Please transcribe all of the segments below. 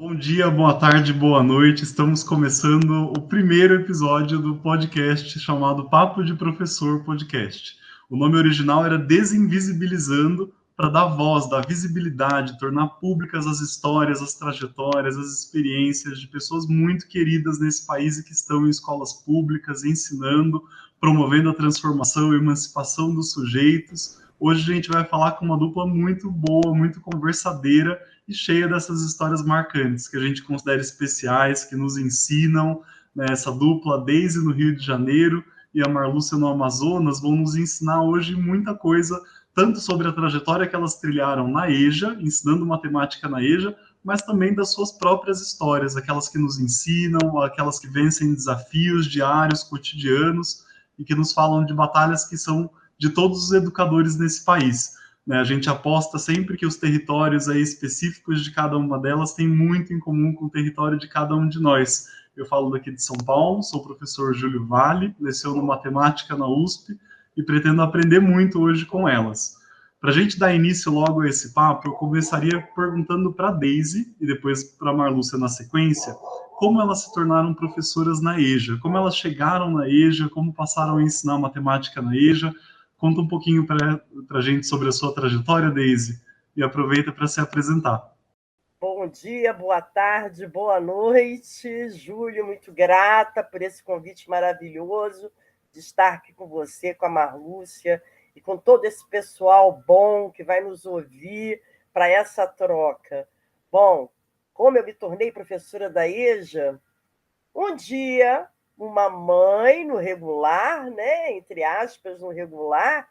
Bom dia, boa tarde, boa noite. Estamos começando o primeiro episódio do podcast chamado Papo de Professor Podcast. O nome original era Desinvisibilizando, para dar voz, dar visibilidade, tornar públicas as histórias, as trajetórias, as experiências de pessoas muito queridas nesse país e que estão em escolas públicas, ensinando, promovendo a transformação e emancipação dos sujeitos. Hoje a gente vai falar com uma dupla muito boa, muito conversadeira, e cheia dessas histórias marcantes, que a gente considera especiais, que nos ensinam, né? Essa dupla, a Daisy no Rio de Janeiro e a Marlúcia no Amazonas, vão nos ensinar hoje muita coisa, tanto sobre a trajetória que elas trilharam na EJA, ensinando matemática na EJA, mas também das suas próprias histórias, aquelas que nos ensinam, aquelas que vencem desafios diários, cotidianos, e que nos falam de batalhas que são de todos os educadores nesse país. A gente aposta sempre que os territórios aí específicos de cada uma delas têm muito em comum com o território de cada um de nós. Eu falo daqui de São Paulo, sou o professor Júlio Vale, leciono matemática na USP e pretendo aprender muito hoje com elas. Para a gente dar início logo a esse papo, eu começaria perguntando para a Daisy e depois para a Marlúcia na sequência, como elas se tornaram professoras na EJA, como elas chegaram na EJA, como passaram a ensinar matemática na EJA. Conta um pouquinho para a gente sobre a sua trajetória, Daisy, e aproveita para se apresentar. Bom dia, boa tarde, boa noite. Júlio, muito grata por esse convite maravilhoso de estar aqui com você, com a Marlúcia e com todo esse pessoal bom que vai nos ouvir para essa troca. Bom, como eu me tornei professora da EJA, um dia uma mãe no regular, né, entre aspas, no regular,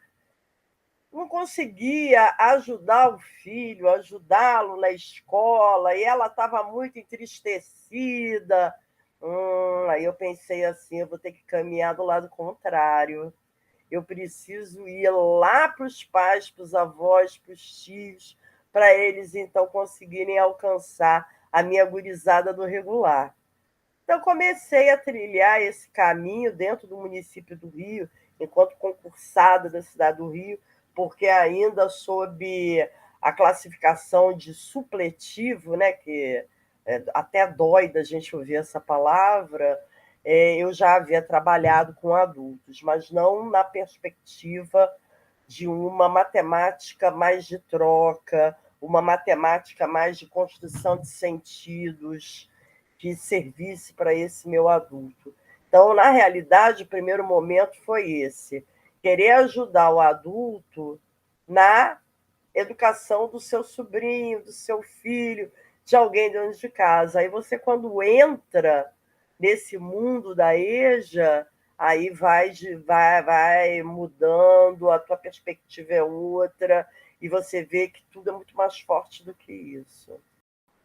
não conseguia ajudar o filho, ajudá-lo na escola, e ela estava muito entristecida. Aí eu pensei assim, eu vou ter que caminhar do lado contrário. Eu preciso ir lá para os pais, para os avós, para os tios, para eles, então, conseguirem alcançar a minha gurizada do regular. Então, comecei a trilhar esse caminho dentro do município do Rio, enquanto concursada da cidade do Rio, porque ainda sob a classificação de supletivo, né, que até dói da gente ouvir essa palavra, eu já havia trabalhado com adultos, mas não na perspectiva de uma matemática mais de troca, uma matemática mais de construção de sentidos, que servisse para esse meu adulto. Então, na realidade, o primeiro momento foi esse, querer ajudar o adulto na educação do seu sobrinho, do seu filho, de alguém dentro de casa. Aí você, quando entra nesse mundo da EJA, aí vai mudando, a tua perspectiva é outra, e você vê que tudo é muito mais forte do que isso.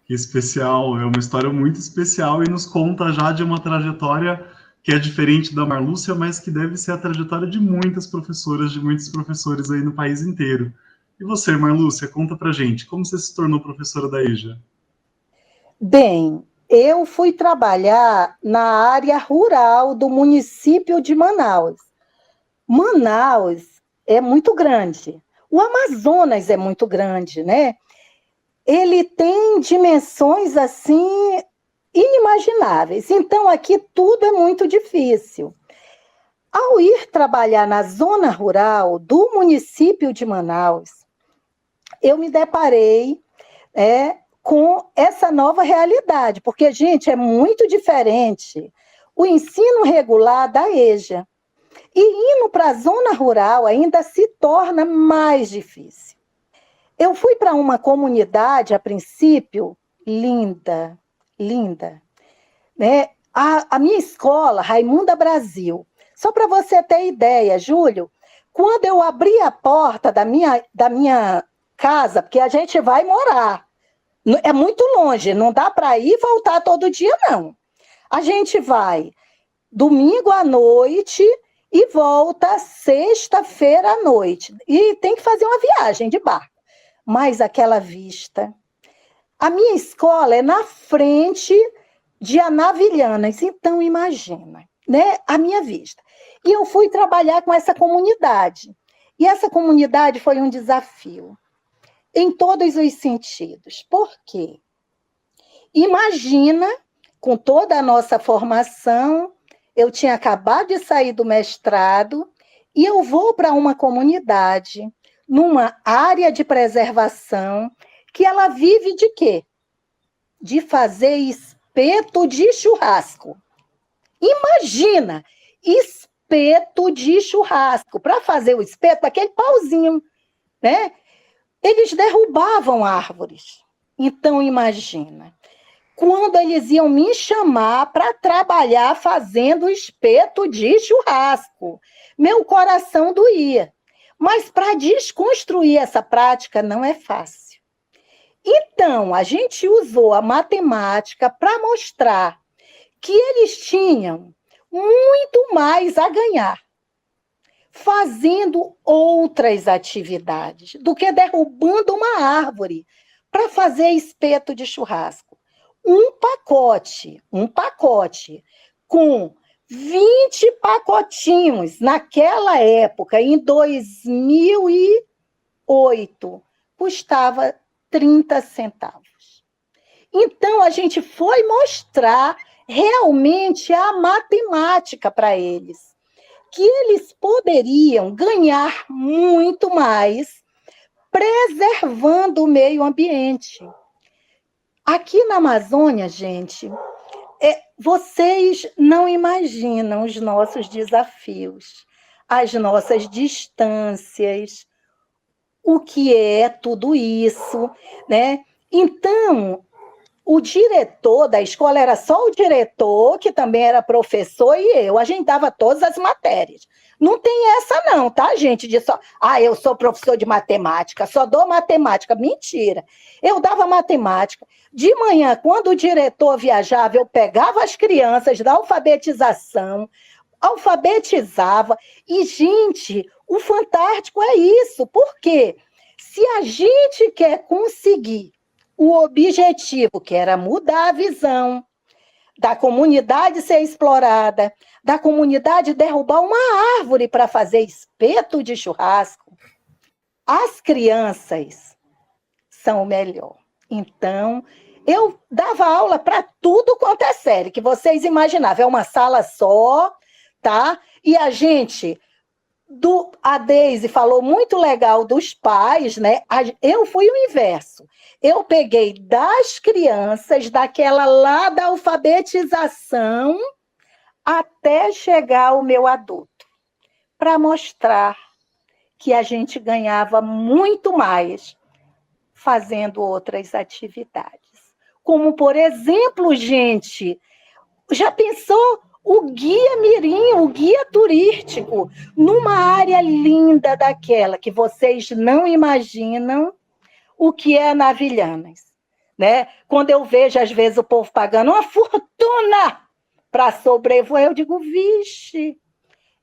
Que especial, é uma história muito especial e nos conta já de uma trajetória que é diferente da Marlúcia, mas que deve ser a trajetória de muitas professoras, de muitos professores aí no país inteiro. E você, Marlúcia, conta pra gente, como você se tornou professora da EJA? Bem, eu fui trabalhar na área rural do município de Manaus. Manaus é muito grande. O Amazonas é muito grande, né? Ele tem dimensões assim inimagináveis. Então, aqui tudo é muito difícil. Ao ir trabalhar na zona rural do município de Manaus, eu me deparei com essa nova realidade, porque, gente, é muito diferente o ensino regular da EJA. E indo para a zona rural ainda se torna mais difícil. Eu fui para uma comunidade, a princípio, linda, linda. Né? A minha escola, Raimunda Brasil, só para você ter ideia, Júlio, quando eu abri a porta da minha casa, porque a gente vai morar, é muito longe, não dá para ir e voltar todo dia, não. A gente vai domingo à noite e volta sexta-feira à noite. E tem que fazer uma viagem de barco. Mas aquela vista... A minha escola é na frente de Anavilhanas, então imagina, né, a minha vista. E eu fui trabalhar com essa comunidade. E essa comunidade foi um desafio, em todos os sentidos. Por quê? Imagina, com toda a nossa formação, eu tinha acabado de sair do mestrado e eu vou para uma comunidade, numa área de preservação, que ela vive de quê? De fazer espeto de churrasco. Imagina, espeto de churrasco. Para fazer o espeto, aquele pauzinho, né? Eles derrubavam árvores. Então, imagina, quando eles iam me chamar para trabalhar fazendo espeto de churrasco, meu coração doía. Mas para desconstruir essa prática não é fácil. Então, a gente usou a matemática para mostrar que eles tinham muito mais a ganhar fazendo outras atividades do que derrubando uma árvore para fazer espeto de churrasco. Um pacote com 20 pacotinhos naquela época, em 2008, custava 30 centavos. Então, a gente foi mostrar realmente a matemática para eles, que eles poderiam ganhar muito mais preservando o meio ambiente. Aqui na Amazônia, gente, vocês não imaginam os nossos desafios, as nossas distâncias, o que é tudo isso, né? Então, o diretor da escola era só o diretor, que também era professor, e eu. A gente dava todas as matérias. Não tem essa não, tá, gente? De só, eu sou professor de matemática, só dou matemática. Mentira. Eu dava matemática. De manhã, quando o diretor viajava, eu pegava as crianças da alfabetização, alfabetizava. E, gente, o fantástico é isso. Por quê? Se a gente quer conseguir o objetivo, que era mudar a visão da comunidade ser explorada, da comunidade derrubar uma árvore para fazer espeto de churrasco, as crianças são o melhor. Então, eu dava aula para tudo quanto é série, que vocês imaginavam. É uma sala só, tá? E a gente... A Deise falou muito legal dos pais, né? Eu fui o inverso. Eu peguei das crianças, daquela lá da alfabetização, até chegar ao meu adulto, para mostrar que a gente ganhava muito mais fazendo outras atividades. Como, por exemplo, gente, já pensou o guia mirim, o guia turístico, numa área linda daquela, que vocês não imaginam o que é Navilhanas, né? Quando eu vejo, às vezes, o povo pagando uma fortuna para sobrevoar, eu digo, vixe,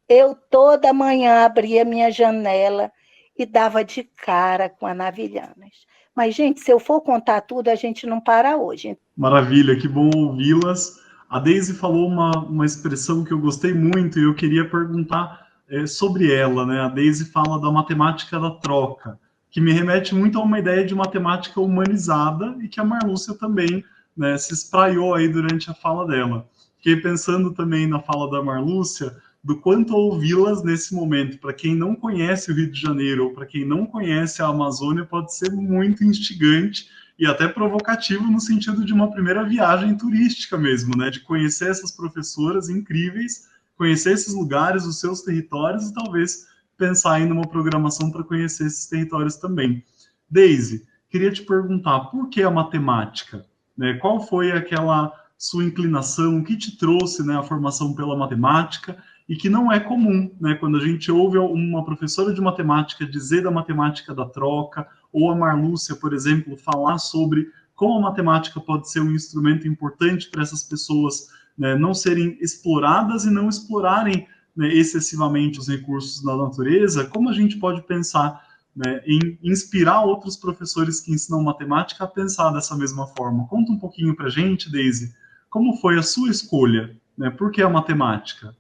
eu toda manhã abria minha janela e dava de cara com a Navilhanas. Mas, gente, se eu for contar tudo, a gente não para hoje. Maravilha, que bom ouvi-las. A Deise falou uma expressão que eu gostei muito e eu queria perguntar sobre ela, né? A Deise fala da matemática da troca, que me remete muito a uma ideia de matemática humanizada e que a Marlúcia também, né, se espraiou aí durante a fala dela. Fiquei pensando também na fala da Marlúcia, do quanto ouvi-las nesse momento. Para quem não conhece o Rio de Janeiro ou para quem não conhece a Amazônia, pode ser muito instigante e até provocativo no sentido de uma primeira viagem turística mesmo, né? De conhecer essas professoras incríveis, conhecer esses lugares, os seus territórios e talvez pensar em uma programação para conhecer esses territórios também. Deise, queria te perguntar, por que a matemática? Né? Qual foi aquela sua inclinação, o que te trouxe, né, a formação pela matemática? E que não é comum, né? Quando a gente ouve uma professora de matemática dizer da matemática da troca, ou a Marlúcia, por exemplo, falar sobre como a matemática pode ser um instrumento importante para essas pessoas, né, não serem exploradas e não explorarem, né, excessivamente os recursos da natureza, como a gente pode pensar, né, em inspirar outros professores que ensinam matemática a pensar dessa mesma forma? Conta um pouquinho para a gente, Deise, como foi a sua escolha, né? Por que a matemática?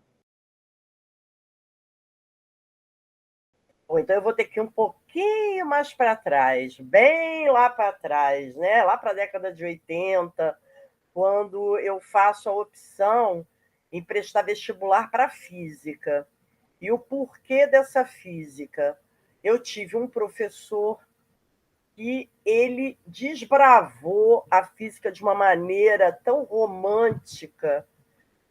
Bom, então eu vou ter que ir um pouquinho mais para trás, bem lá para trás, né? Lá para a década de 80, quando eu faço a opção em prestar vestibular para física. E o porquê dessa física? Eu tive um professor que ele desbravou a física de uma maneira tão romântica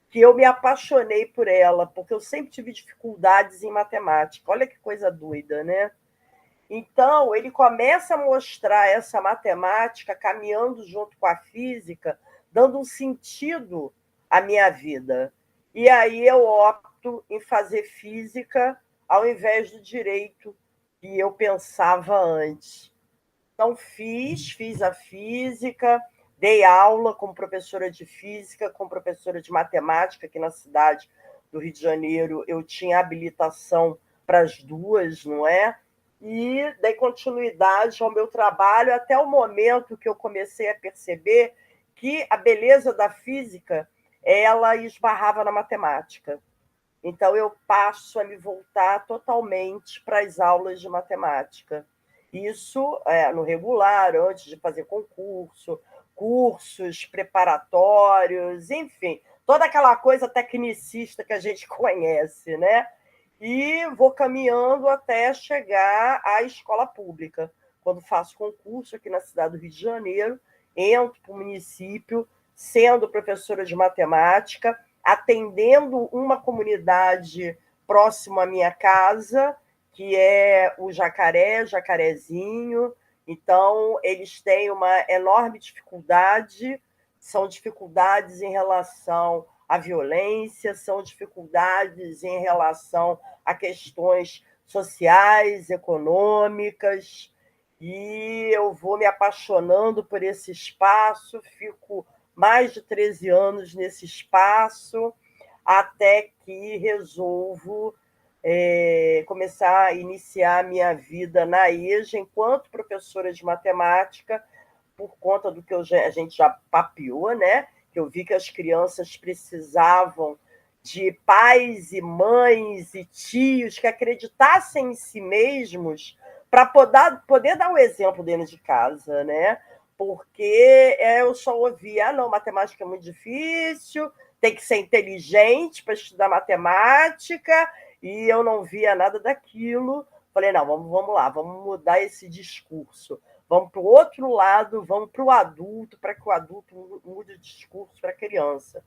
que eu me apaixonei por ela, porque eu sempre tive dificuldades em matemática. Olha que coisa doida, né? Então, ele começa a mostrar essa matemática caminhando junto com a física, dando um sentido à minha vida. E aí eu opto em fazer física ao invés do direito que eu pensava antes. Então, fiz a física, dei aula como professora de física, como professora de matemática, aqui na cidade do Rio de Janeiro eu tinha habilitação para as duas, não é? E dei continuidade ao meu trabalho até o momento que eu comecei a perceber que a beleza da física ela esbarrava na matemática. Então, eu passo a me voltar totalmente para as aulas de matemática. Isso no regular, antes de fazer concurso, cursos preparatórios, enfim, toda aquela coisa tecnicista que a gente conhece, né? E vou caminhando até chegar à escola pública. Quando faço concurso aqui na cidade do Rio de Janeiro, entro para o município, sendo professora de matemática, atendendo uma comunidade próximo à minha casa, que é o Jacarezinho. Então, eles têm uma enorme dificuldade, são dificuldades em relação à violência, são dificuldades em relação a questões sociais, econômicas, e eu vou me apaixonando por esse espaço, fico mais de 13 anos nesse espaço, até que resolvo começar a iniciar a minha vida na EJA enquanto professora de matemática, por conta do que a gente já papeou, né? Que eu vi que as crianças precisavam de pais e mães e tios que acreditassem em si mesmos para poder dar o exemplo dentro de casa, né? Porque eu só ouvia, não, matemática é muito difícil, tem que ser inteligente para estudar matemática, e eu não via nada daquilo. Falei, não, vamos lá, vamos mudar esse discurso. Vamos para o outro lado, vamos para o adulto, para que o adulto mude o discurso para a criança.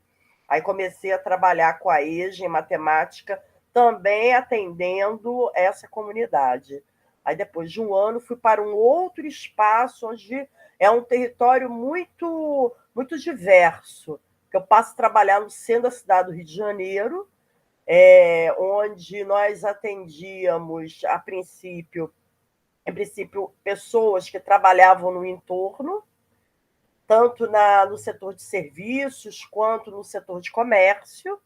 Aí comecei a trabalhar com a EJA em matemática, também atendendo essa comunidade. Aí, depois de um ano, fui para um outro espaço, onde é um território muito, muito diverso, que eu passo a trabalhar no centro da cidade do Rio de Janeiro, onde nós atendíamos, em princípio, pessoas que trabalhavam no entorno, tanto no setor de serviços quanto no setor de comércio,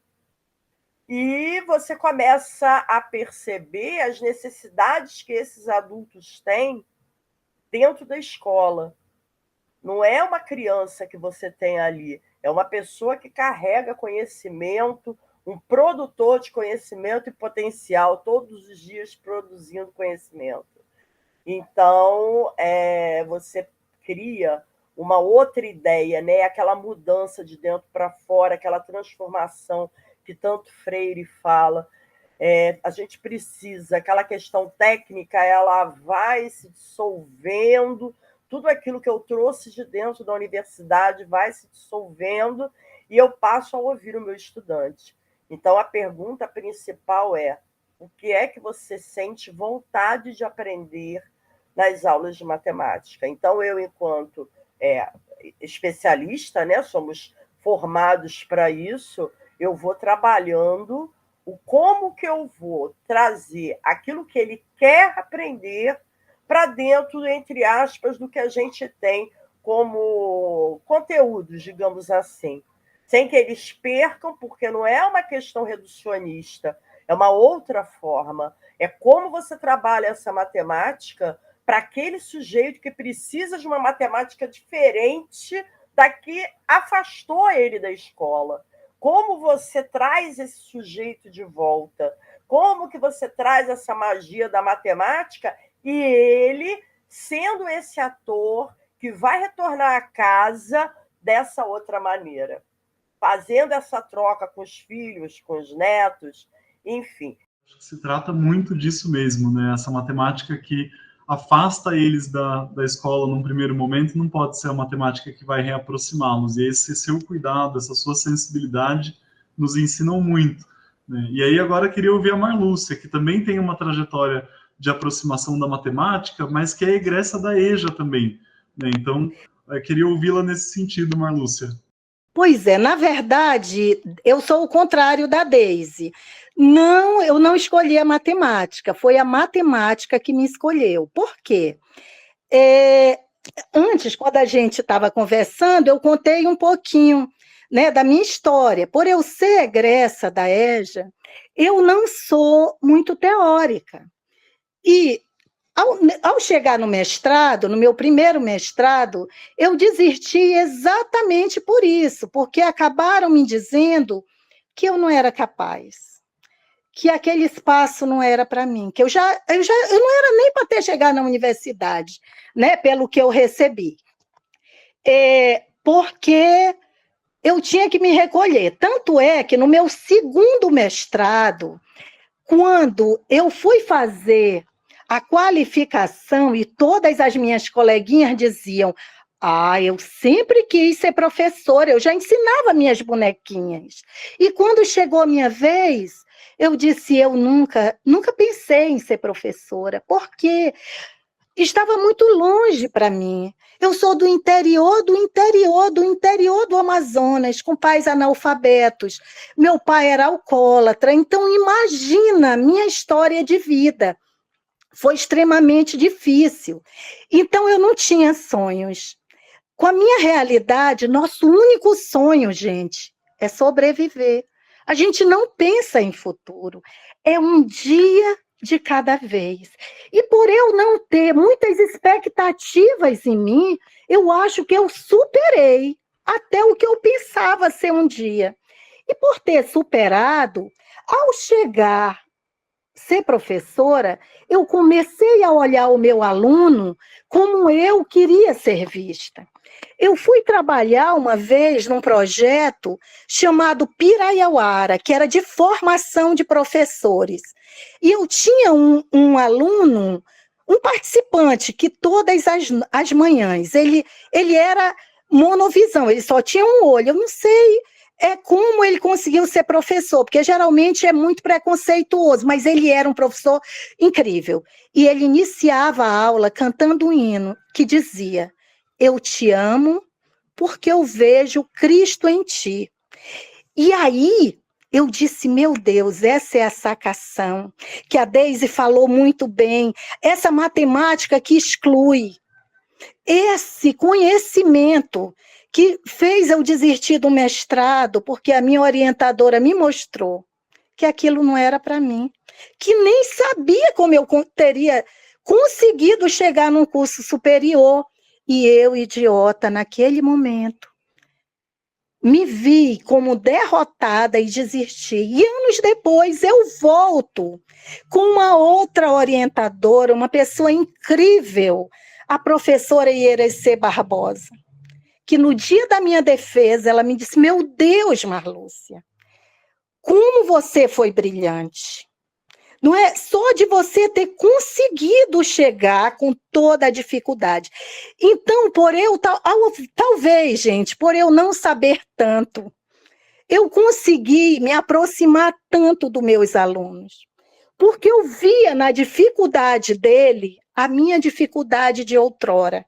e você começa a perceber as necessidades que esses adultos têm dentro da escola. Não é uma criança que você tem ali, é uma pessoa que carrega conhecimento, um produtor de conhecimento e potencial, todos os dias produzindo conhecimento. Então, você cria uma outra ideia, né? Aquela mudança de dentro para fora, aquela transformação que tanto Freire fala. A gente precisa, aquela questão técnica, ela vai se dissolvendo, tudo aquilo que eu trouxe de dentro da universidade vai se dissolvendo e eu passo a ouvir o meu estudante. Então, a pergunta principal é: o que é que você sente vontade de aprender nas aulas de matemática? Então, eu, enquanto especialista, né, somos formados para isso, eu vou trabalhando o como que eu vou trazer aquilo que ele quer aprender para dentro, entre aspas, do que a gente tem como conteúdos, digamos assim. Sem que eles percam, porque não é uma questão reducionista, é uma outra forma. É como você trabalha essa matemática para aquele sujeito que precisa de uma matemática diferente da que afastou ele da escola. Como você traz esse sujeito de volta? Como que você traz essa magia da matemática e ele, sendo esse ator que vai retornar à casa dessa outra maneira, fazendo essa troca com os filhos, com os netos, enfim. Se trata muito disso mesmo, né? Essa matemática que afasta eles da escola num primeiro momento não pode ser a matemática que vai reaproximá-los. E esse seu cuidado, essa sua sensibilidade nos ensinam muito, né? E aí agora eu queria ouvir a Marlúcia, que também tem uma trajetória de aproximação da matemática, mas que é egressa da EJA também, né? Então, eu queria ouvi-la nesse sentido, Marlúcia. Pois é, na verdade, eu sou o contrário da Deise. Não, eu não escolhi a matemática, foi a matemática que me escolheu. Por quê? Antes, quando a gente estava conversando, eu contei um pouquinho, né, da minha história. Por eu ser egressa da EJA, eu não sou muito teórica. E ao chegar no mestrado, no meu primeiro mestrado, eu desisti exatamente por isso, porque acabaram me dizendo que eu não era capaz, que aquele espaço não era para mim, que eu não era nem para ter chegado na universidade, né, pelo que eu recebi. Porque eu tinha que me recolher. Tanto é que no meu segundo mestrado, quando eu fui fazer a qualificação, e todas as minhas coleguinhas diziam: eu sempre quis ser professora, eu já ensinava minhas bonequinhas. E quando chegou a minha vez, eu disse: eu nunca pensei em ser professora, porque estava muito longe para mim. Eu sou do interior do Amazonas, com pais analfabetos. Meu pai era alcoólatra, então imagina a minha história de vida. Foi extremamente difícil. Então, eu não tinha sonhos. Com a minha realidade, nosso único sonho, gente, é sobreviver. A gente não pensa em futuro. É um dia de cada vez. E por eu não ter muitas expectativas em mim, eu acho que eu superei até o que eu pensava ser um dia. E por ter superado, ao chegar ser professora, eu comecei a olhar o meu aluno como eu queria ser vista. Eu fui trabalhar uma vez num projeto chamado Piraiauara, que era de formação de professores. E eu tinha um aluno, um participante, que todas as manhãs, ele era monovisão, ele só tinha um olho. Eu não sei como ele conseguiu ser professor, porque geralmente é muito preconceituoso, mas ele era um professor incrível. E ele iniciava a aula cantando um hino que dizia: eu te amo porque eu vejo Cristo em ti. E aí eu disse: meu Deus, essa é a sacação, que a Deise falou muito bem, essa matemática que exclui, esse conhecimento que fez eu desistir do mestrado, porque a minha orientadora me mostrou que aquilo não era para mim, que nem sabia como eu teria conseguido chegar num curso superior. E eu, idiota, naquele momento, me vi como derrotada e desisti. E anos depois eu volto com uma outra orientadora, uma pessoa incrível, a professora Ierecê Barbosa, que no dia da minha defesa, ela me disse: meu Deus, Marlúcia, como você foi brilhante. Não é só de você ter conseguido chegar com toda a dificuldade. Então, talvez, gente, por eu não saber tanto, eu consegui me aproximar tanto dos meus alunos, porque eu via na dificuldade dele a minha dificuldade de outrora.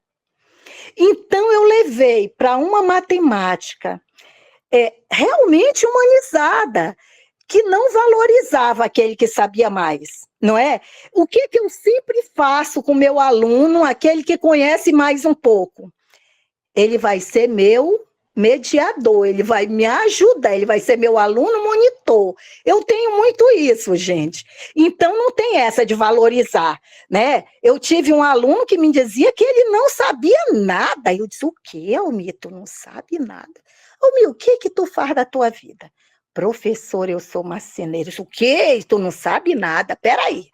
Então, eu levei para uma matemática realmente humanizada, que não valorizava aquele que sabia mais, não é? O que eu sempre faço com o meu aluno, aquele que conhece mais um pouco? Ele vai ser meu mediador, ele vai me ajudar, ele vai ser meu aluno monitor. Eu tenho muito isso, gente. Então, não tem essa de valorizar, né? Eu tive um aluno que me dizia que ele não sabia nada. Eu disse: o quê, Almir? Tu não sabe nada? Almir, o que tu faz da tua vida? Professor, eu sou marceneiro. O quê? Tu não sabe nada, peraí.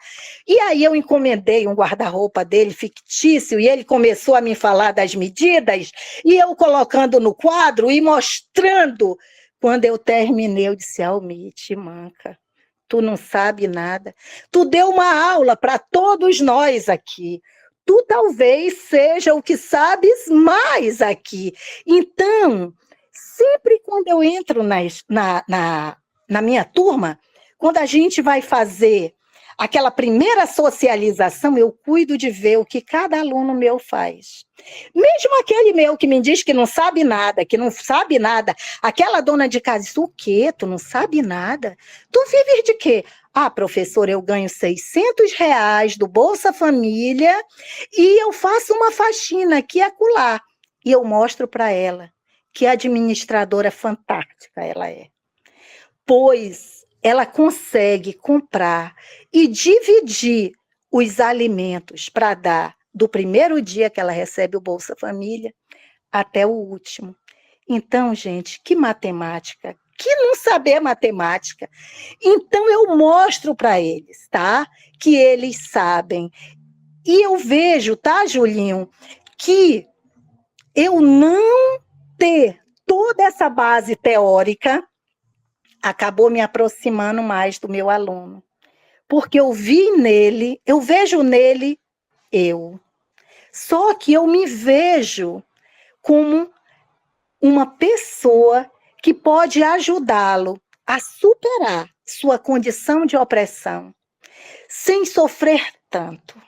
E aí eu encomendei um guarda-roupa dele fictício e ele começou a me falar das medidas e eu colocando no quadro e mostrando. Quando eu terminei, eu disse, Almite, manca, tu não sabe nada. Tu deu uma aula para todos nós aqui. Tu talvez seja o que sabes mais aqui. Então, sempre quando eu entro na minha turma, quando a gente vai fazer aquela primeira socialização, eu cuido de ver o que cada aluno meu faz. Mesmo aquele meu que me diz que não sabe nada, aquela dona de casa diz, o quê? Tu não sabe nada? Tu vives de quê? Ah, professor, eu ganho R$ 600 do Bolsa Família e eu faço uma faxina aqui e acolá. E eu mostro para ela que administradora fantástica ela é. Pois ela consegue comprar e dividir os alimentos para dar do primeiro dia que ela recebe o Bolsa Família até o último. Então, gente, que matemática, que não saber matemática. Então, eu mostro para eles, tá? Que eles sabem. E eu vejo, tá, Julinho, que eu não ter toda essa base teórica acabou me aproximando mais do meu aluno. Porque eu vejo nele eu. Só que eu me vejo como uma pessoa que pode ajudá-lo a superar sua condição de opressão, sem sofrer tanto.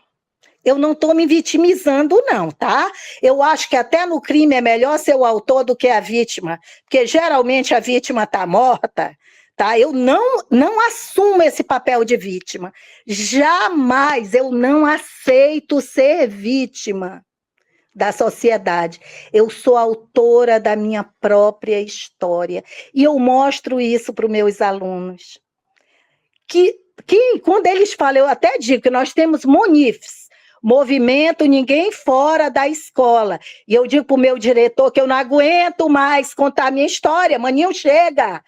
Eu não estou me vitimizando, não, tá? Eu acho que até no crime é melhor ser o autor do que a vítima, porque geralmente a vítima está morta, tá? Eu não assumo esse papel de vítima. Jamais eu não aceito ser vítima da sociedade. Eu sou autora da minha própria história. E eu mostro isso para os meus alunos. Que quando eles falam, eu até digo que nós temos MONIFs, Movimento Ninguém Fora da Escola. E eu digo para o meu diretor que eu não aguento mais contar a minha história, maninho, chega,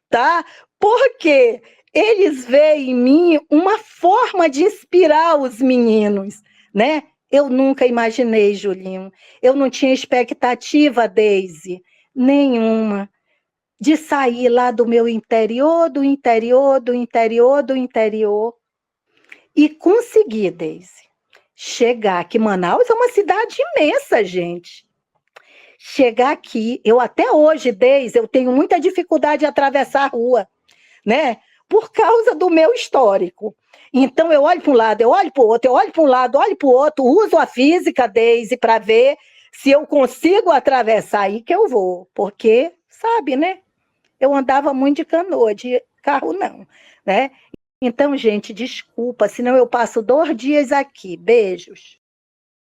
tá? Porque eles veem em mim uma forma de inspirar os meninos, né? Eu nunca imaginei, Julinho, eu não tinha expectativa, Deise, nenhuma, de sair lá do meu interior, do interior, do interior, do interior, e conseguir, Deise, chegar aqui. Manaus é uma cidade imensa, gente. Chegar aqui, eu até hoje, Deise, eu tenho muita dificuldade de atravessar a rua, né? Por causa do meu histórico. Então, eu olho para um lado, eu olho para o outro, eu olho para um lado, olho para o outro, uso a física, Deise, para ver se eu consigo atravessar aí que eu vou. Porque, sabe, né? Eu andava muito de canoa, de carro não, né? Então, gente, desculpa, senão eu passo 2 dias aqui. Beijos.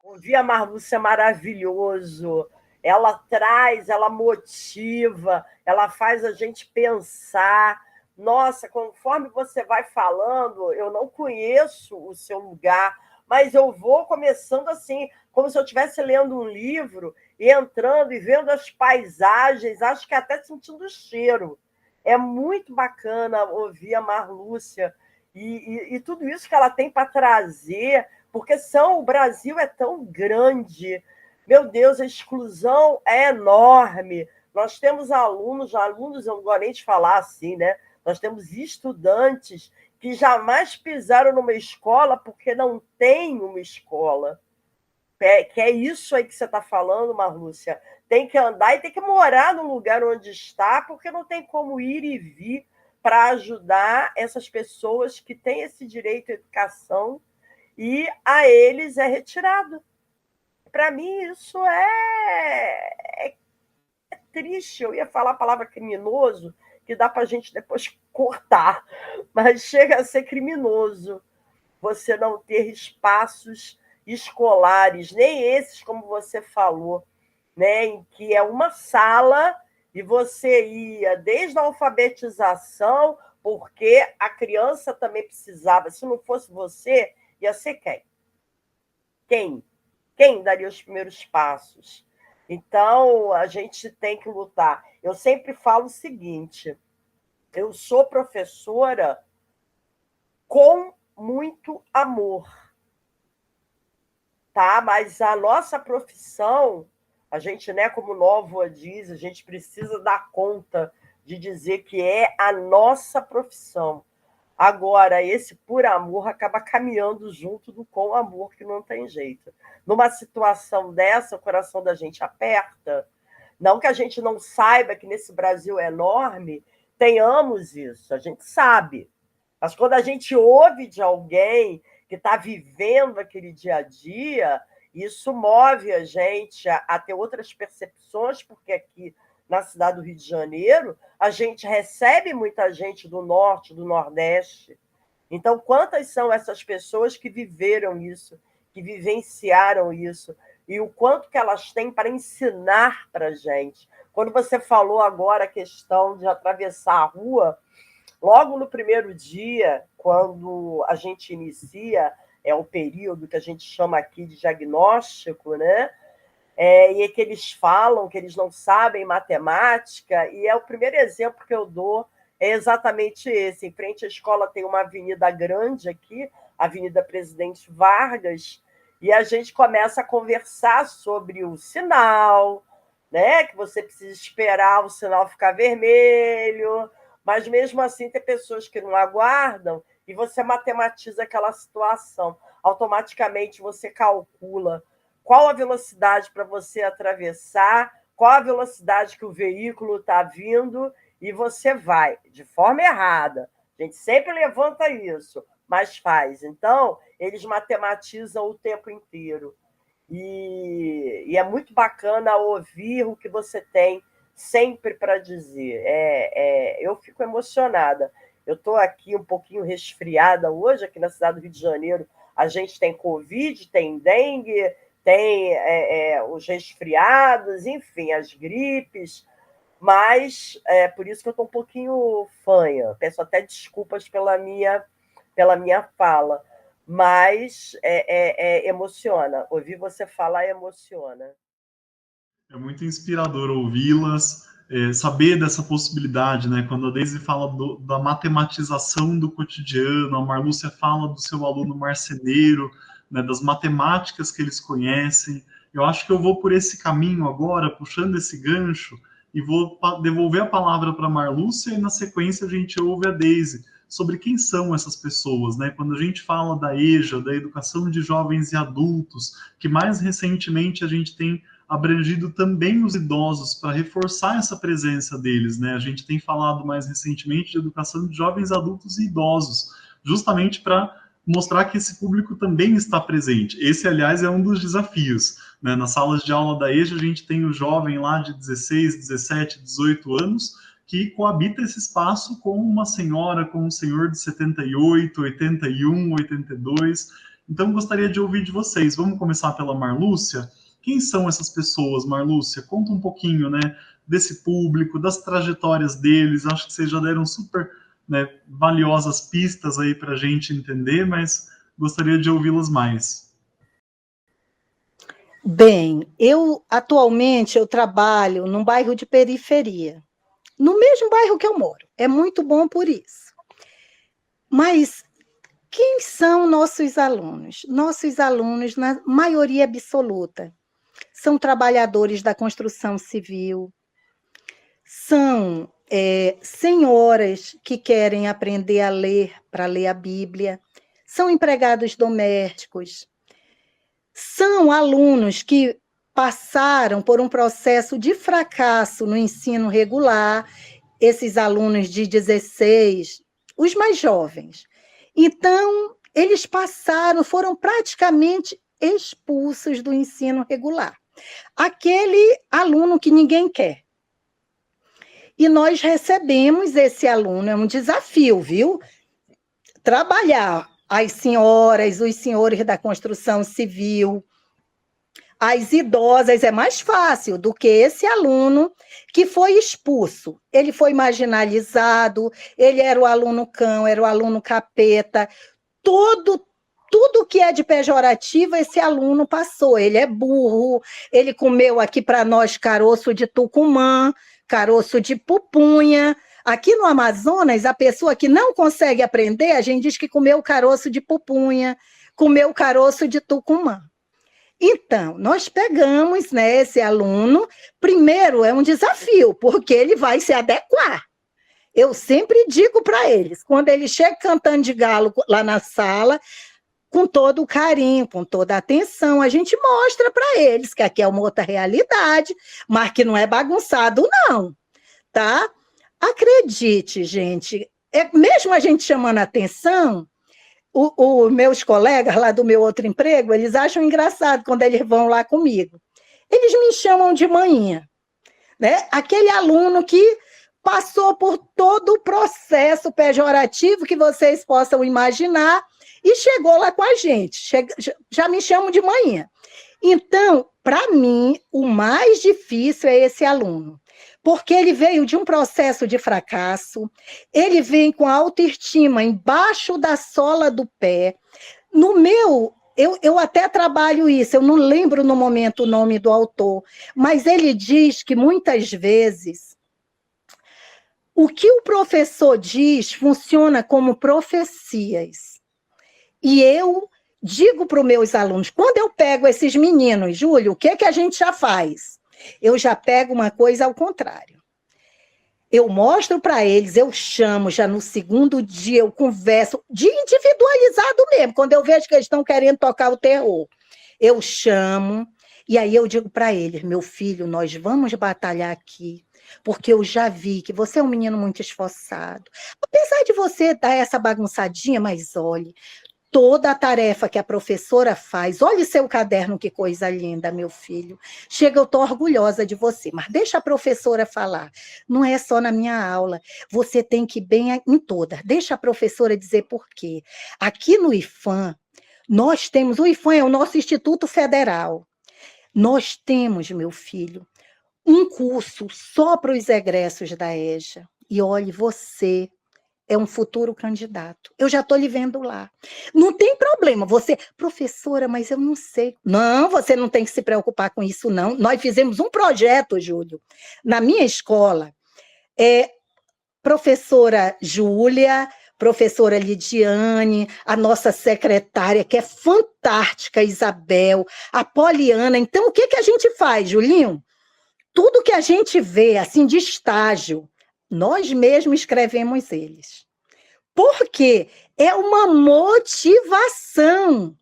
Ouvir a Marlúcia é maravilhoso. Ela traz, ela motiva, ela faz a gente pensar. Nossa, conforme você vai falando, eu não conheço o seu lugar, mas eu vou começando assim, como se eu estivesse lendo um livro e entrando e vendo as paisagens, acho que até sentindo o cheiro. É muito bacana ouvir a Marlúcia e tudo isso que ela tem para trazer, porque o Brasil é tão grande, meu Deus, a exclusão é enorme. Nós temos alunos, eu não gosto nem de falar assim, né? Nós temos estudantes que jamais pisaram numa escola porque não tem uma escola. Que é isso aí que você está falando, Marlúcia. Tem que andar e tem que morar no lugar onde está, porque não tem como ir e vir para ajudar essas pessoas que têm esse direito à educação e a eles é retirado. Para mim, isso é triste. Eu ia falar a palavra criminoso, que dá para a gente depois cortar, mas chega a ser criminoso você não ter espaços escolares, nem esses, como você falou, né, em que é uma sala e você ia desde a alfabetização, porque a criança também precisava, se não fosse você, ia ser quem? Quem daria os primeiros passos? Então, a gente tem que lutar. Eu sempre falo o seguinte, Eu sou professora com muito amor, tá? Mas a nossa profissão, a gente, né, como Nóvoa diz, a gente precisa dar conta de dizer que é a nossa profissão. Agora, esse por amor acaba caminhando junto do com amor, que não tem jeito. Numa situação dessa, o coração da gente aperta. Não que a gente não saiba que nesse Brasil enorme tenhamos isso, a gente sabe. Mas quando a gente ouve de alguém que está vivendo aquele dia a dia, isso move a gente a ter outras percepções, porque aqui na cidade do Rio de Janeiro, a gente recebe muita gente do norte, do nordeste. Então, quantas são essas pessoas que viveram isso, que vivenciaram isso, e o quanto que elas têm para ensinar para a gente? Quando você falou agora a questão de atravessar a rua, logo no primeiro dia, quando a gente inicia, é o período que a gente chama aqui de diagnóstico, né? E é que eles falam que eles não sabem matemática, e é o primeiro exemplo que eu dou, é exatamente esse. Em frente à escola tem uma avenida grande aqui, Avenida Presidente Vargas, e a gente começa a conversar sobre o sinal, né? Que você precisa esperar o sinal ficar vermelho, mas mesmo assim tem pessoas que não aguardam, e você matematiza aquela situação. Automaticamente você calcula qual a velocidade para você atravessar, qual a velocidade que o veículo está vindo, e você vai, de forma errada. A gente sempre levanta isso, mas faz. Então, eles matematizam o tempo inteiro. E é muito bacana ouvir o que você tem sempre para dizer. Eu fico emocionada. Eu estou aqui um pouquinho resfriada hoje, aqui na cidade do Rio de Janeiro. A gente tem Covid, tem dengue, tem os resfriados, enfim, as gripes, mas por isso que eu estou um pouquinho fanha. Peço até desculpas pela minha fala, mas emociona. Ouvir você falar emociona. É muito inspirador ouvi-las, saber dessa possibilidade, né? Quando a Deise fala da matematização do cotidiano, a Marlúcia fala do seu aluno marceneiro, né, das matemáticas que eles conhecem. Eu acho que eu vou por esse caminho agora, puxando esse gancho, e vou devolver a palavra para a Marlúcia, e na sequência a gente ouve a Deise sobre quem são essas pessoas, né? Quando a gente fala da EJA, da Educação de Jovens e Adultos, que mais recentemente a gente tem abrangido também os idosos para reforçar essa presença deles, né? A gente tem falado mais recentemente de educação de jovens, adultos e idosos, justamente para mostrar que esse público também está presente. Esse, aliás, é um dos desafios, né? Nas salas de aula da EJA, a gente tem o jovem lá de 16, 17, 18 anos, que coabita esse espaço com uma senhora, com um senhor de 78, 81, 82. Então, gostaria de ouvir de vocês. Vamos começar pela Marlúcia. Quem são essas pessoas, Marlúcia? Conta um pouquinho, né, desse público, das trajetórias deles. Acho que vocês já deram super, né, valiosas pistas aí para a gente entender, mas gostaria de ouvi-las mais. Bem, atualmente eu trabalho num bairro de periferia, no mesmo bairro que eu moro. É muito bom por isso. Mas quem são nossos alunos? Nossos alunos, na maioria absoluta, são trabalhadores da construção civil, são senhoras que querem aprender a ler, para ler a Bíblia, são empregados domésticos, são alunos que passaram por um processo de fracasso no ensino regular, esses alunos de 16, os mais jovens. Então, eles foram praticamente expulsos do ensino regular. Aquele aluno que ninguém quer. E nós recebemos esse aluno, é um desafio, viu? Trabalhar as senhoras, os senhores da construção civil, as idosas é mais fácil do que esse aluno que foi expulso. Ele foi marginalizado, ele era o aluno cão, era o aluno capeta, tudo que é de pejorativo, esse aluno passou. Ele é burro, ele comeu aqui para nós caroço de tucumã, caroço de pupunha, Aqui no Amazonas, a pessoa que não consegue aprender, a gente diz que comeu caroço de pupunha, comeu caroço de tucumã. Então, nós pegamos, né, esse aluno, primeiro é um desafio, porque ele vai se adequar. Eu sempre digo para eles, quando ele chega cantando de galo lá na sala, com todo o carinho, com toda a atenção, a gente mostra para eles que aqui é uma outra realidade, mas que não é bagunçado, não, tá? Acredite, gente, mesmo a gente chamando a atenção, os meus colegas lá do meu outro emprego, eles acham engraçado quando eles vão lá comigo. Eles me chamam de manhinha, né? Aquele aluno que passou por todo o processo pejorativo que vocês possam imaginar e chegou lá com a gente. Já me chamam de manhinha. Então, para mim, o mais difícil é esse aluno, porque ele veio de um processo de fracasso, ele vem com a autoestima embaixo da sola do pé. No meu, eu até trabalho isso, eu não lembro no momento o nome do autor, mas ele diz que muitas vezes o que o professor diz funciona como profecias. E eu digo para os meus alunos, quando eu pego esses meninos, Júlio, o que a gente já faz? Eu já pego uma coisa ao contrário. Eu mostro para eles, eu chamo já no segundo dia, eu converso, de individualizado mesmo, quando eu vejo que eles estão querendo tocar o terror. Eu chamo, e aí eu digo para eles, meu filho, nós vamos batalhar aqui, porque eu já vi que você é um menino muito esforçado. Apesar de você dar essa bagunçadinha, mas olhe, toda a tarefa que a professora faz, olhe seu caderno, que coisa linda, meu filho. Chega, eu estou orgulhosa de você, mas deixa a professora falar. Não é só na minha aula, você tem que ir bem em todas. Deixa a professora dizer por quê. Aqui no IFAM, nós temos, o IFAM é o nosso Instituto Federal. Nós temos, meu filho, um curso só para os egressos da EJA. E olhe, você é um futuro candidato. Eu já estou lhe vendo lá. Não tem problema, você, professora, mas eu não sei. Não, você não tem que se preocupar com isso, não. Nós fizemos um projeto, Júlio, na minha escola. Professora Júlia, professora Lidiane, a nossa secretária, que é fantástica, Isabel, a Poliana. Então, o que a gente faz, Julinho? Tudo que a gente vê, assim, de estágio, nós mesmos escrevemos eles. Porque é uma motivação.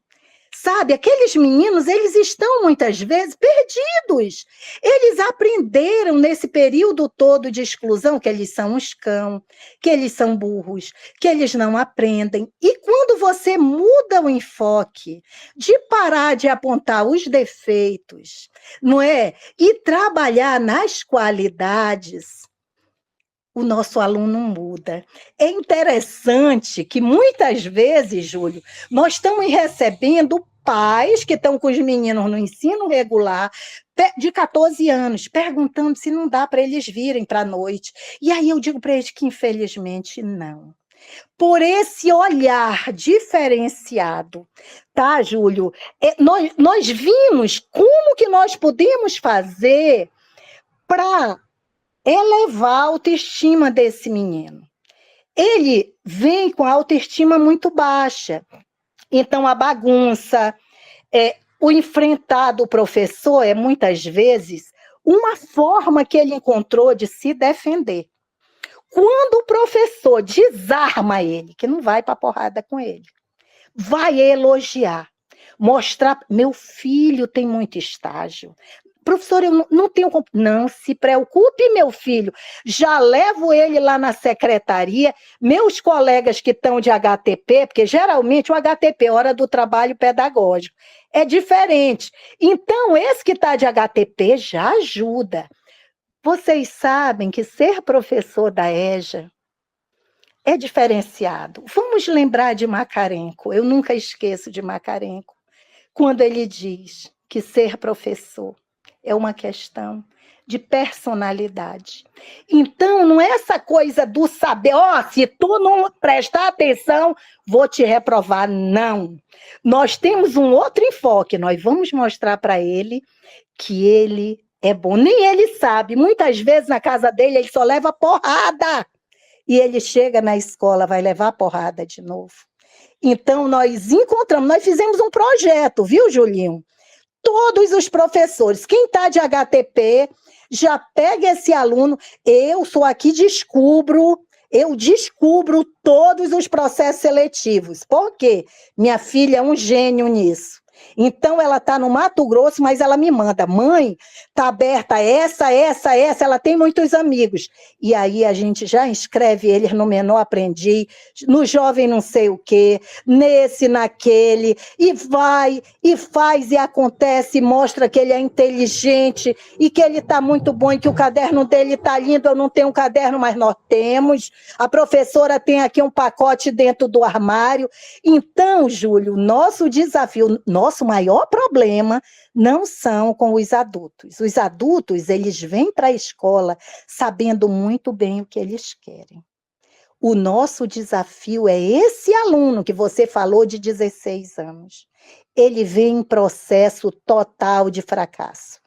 Sabe, aqueles meninos, eles estão muitas vezes perdidos. Eles aprenderam nesse período todo de exclusão que eles são uns cão, que eles são burros, que eles não aprendem. E quando você muda o enfoque de parar de apontar os defeitos, não é? E trabalhar nas qualidades, o nosso aluno muda. É interessante que muitas vezes, Júlio, nós estamos recebendo pais que estão com os meninos no ensino regular de 14 anos, perguntando se não dá para eles virem para a noite. E aí eu digo para eles que, infelizmente, não. Por esse olhar diferenciado, tá, Júlio? Nós vimos como que nós podemos fazer para elevar a autoestima desse menino. Ele vem com a autoestima muito baixa. Então, a bagunça, o enfrentar do professor é, muitas vezes, uma forma que ele encontrou de se defender. Quando o professor desarma ele, que não vai para a porrada com ele, vai elogiar, mostrar, meu filho tem muito estágio. Professor, eu não tenho... Não se preocupe, meu filho. Já levo ele lá na secretaria. Meus colegas que estão de HTP, porque geralmente o HTP, Hora do Trabalho Pedagógico, é diferente. Então, esse que está de HTP já ajuda. Vocês sabem que ser professor da EJA é diferenciado. Vamos lembrar de Macarenco. Eu nunca esqueço de Macarenco, quando ele diz que ser professor é uma questão de personalidade. Então, não é essa coisa do saber, se tu não prestar atenção, vou te reprovar. Não. Nós temos um outro enfoque, nós vamos mostrar para ele que ele é bom. Nem ele sabe. Muitas vezes, na casa dele, ele só leva porrada. e ele chega na escola, vai levar porrada de novo. Então, nós encontramos, nós fizemos um projeto, viu, Julinho? Todos os professores, quem está de HTP, já pega esse aluno, eu sou aqui, eu descubro todos os processos seletivos. Por quê? Minha filha é um gênio nisso. Então, ela está no Mato Grosso, mas ela me manda, mãe, está aberta essa, ela tem muitos amigos. E aí a gente já inscreve eles no Menor Aprendiz, no Jovem não sei o quê, nesse, naquele, e vai, e faz, e acontece, e mostra que ele é inteligente, e que ele está muito bom, e que o caderno dele está lindo. Eu não tenho um caderno, mas nós temos. A professora tem aqui um pacote dentro do armário. Então, Júlio, nosso desafio, nosso maior problema não são com os adultos. Os adultos, eles vêm para a escola sabendo muito bem o que eles querem. O nosso desafio é esse aluno que você falou de 16 anos. Ele vem em processo total de fracasso.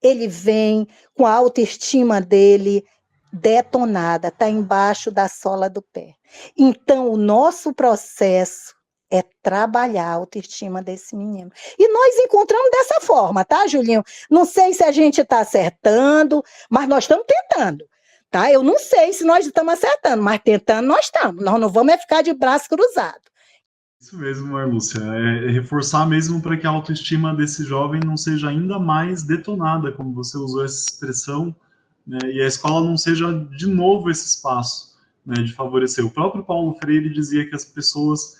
Ele vem com a autoestima dele detonada, está embaixo da sola do pé. Então, o nosso processo é trabalhar a autoestima desse menino. E nós encontramos dessa forma, tá, Julinho? Não sei se a gente está acertando, mas nós estamos tentando, tá? Eu não sei se nós estamos acertando, mas tentando nós estamos. Nós não vamos ficar de braço cruzado. Isso mesmo, Marlúcia. É reforçar mesmo para que a autoestima desse jovem não seja ainda mais detonada, como você usou essa expressão, né? E a escola não seja de novo esse espaço, né, de favorecer. O próprio Paulo Freire dizia que as pessoas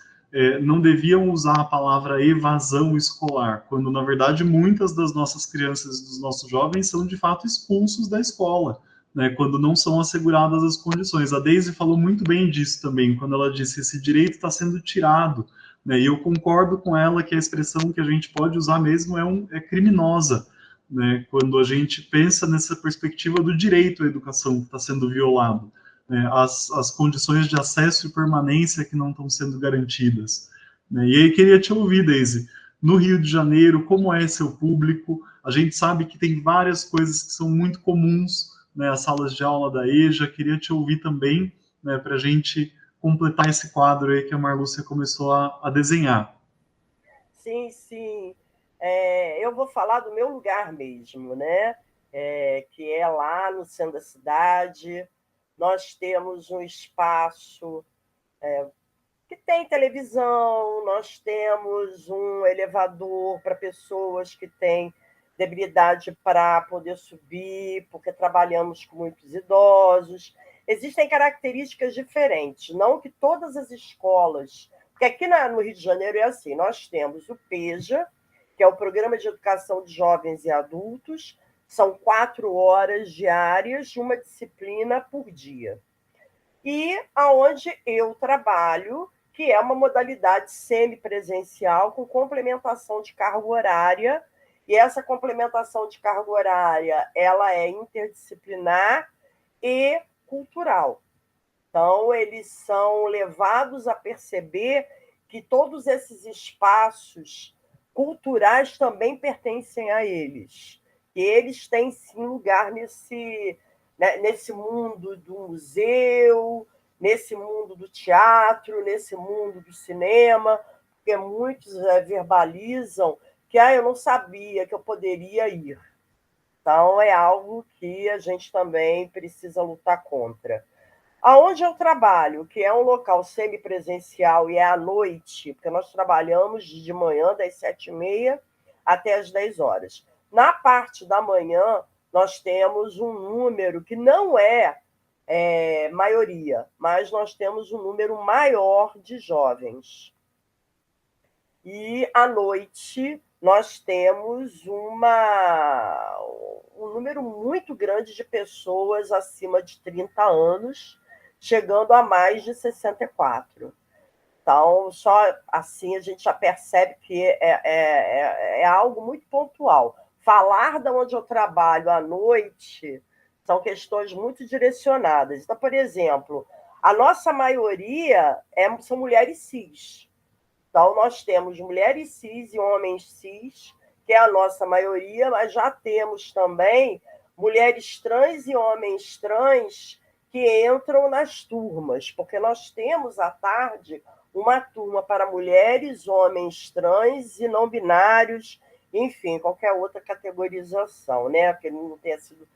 não deviam usar a palavra evasão escolar, quando na verdade muitas das nossas crianças e dos nossos jovens são de fato expulsos da escola, né, quando não são asseguradas as condições. A Deise falou muito bem disso também, quando ela disse esse direito está sendo tirado, né, e eu concordo com ela que a expressão que a gente pode usar mesmo é criminosa, né, quando a gente pensa nessa perspectiva do direito à educação que está sendo violado, né, as condições de acesso e permanência que não estão sendo garantidas, né. E aí queria te ouvir, Deise, no Rio de Janeiro, como é seu público? A gente sabe que tem várias coisas que são muito comuns, né, as salas de aula da EJA. Queria te ouvir também, né, para a gente completar esse quadro aí que a Marlúcia começou a desenhar. Sim, sim. Eu vou falar do meu lugar mesmo, né? Que é lá no centro da cidade. Nós temos um espaço que tem televisão, nós temos um elevador para pessoas que têm debilidade para poder subir, porque trabalhamos com muitos idosos. Existem características diferentes, não que todas as escolas, porque aqui no Rio de Janeiro é assim, nós temos o PEJA, que é o Programa de Educação de Jovens e Adultos, são 4 horas diárias, uma disciplina por dia. E aonde eu trabalho, que é uma modalidade semipresencial com complementação de carga horária, e essa complementação de carga horária ela é interdisciplinar e cultural. Então, eles são levados a perceber que todos esses espaços culturais também pertencem a eles, que eles têm, sim, lugar nesse mundo do museu, nesse mundo do teatro, nesse mundo do cinema, porque muitos verbalizam que eu não sabia que eu poderia ir. Então, é algo que a gente também precisa lutar contra. Aonde eu trabalho, que é um local semipresencial e é à noite, porque nós trabalhamos de manhã, das 7h30 até as 10 horas. Na parte da manhã, nós temos um número que não é maioria, mas nós temos um número maior de jovens. E à noite nós temos um número muito grande de pessoas acima de 30 anos, chegando a mais de 64. Então, só assim a gente já percebe que é algo muito pontual. Falar de onde eu trabalho à noite são questões muito direcionadas. Então, por exemplo, a nossa maioria são mulheres cis. Então, nós temos mulheres cis e homens cis, que é a nossa maioria, mas já temos também mulheres trans e homens trans que entram nas turmas, porque nós temos à tarde uma turma para mulheres, homens trans e não binários, enfim, qualquer outra categorização, né, que não tenha sido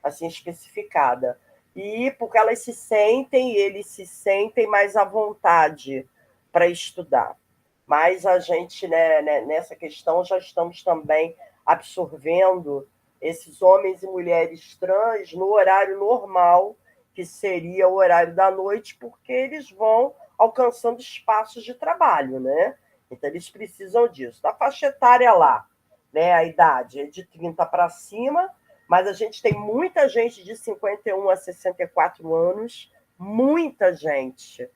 assim especificada. E porque elas se sentem, eles se sentem mais à vontade para estudar. Mas a gente, né, nessa questão, já estamos também absorvendo esses homens e mulheres trans no horário normal, que seria o horário da noite, porque eles vão alcançando espaços de trabalho, né? Então, eles precisam disso. Da faixa etária lá, né, a idade é de 30 para cima, mas a gente tem muita gente de 51 a 64 anos, muita gente.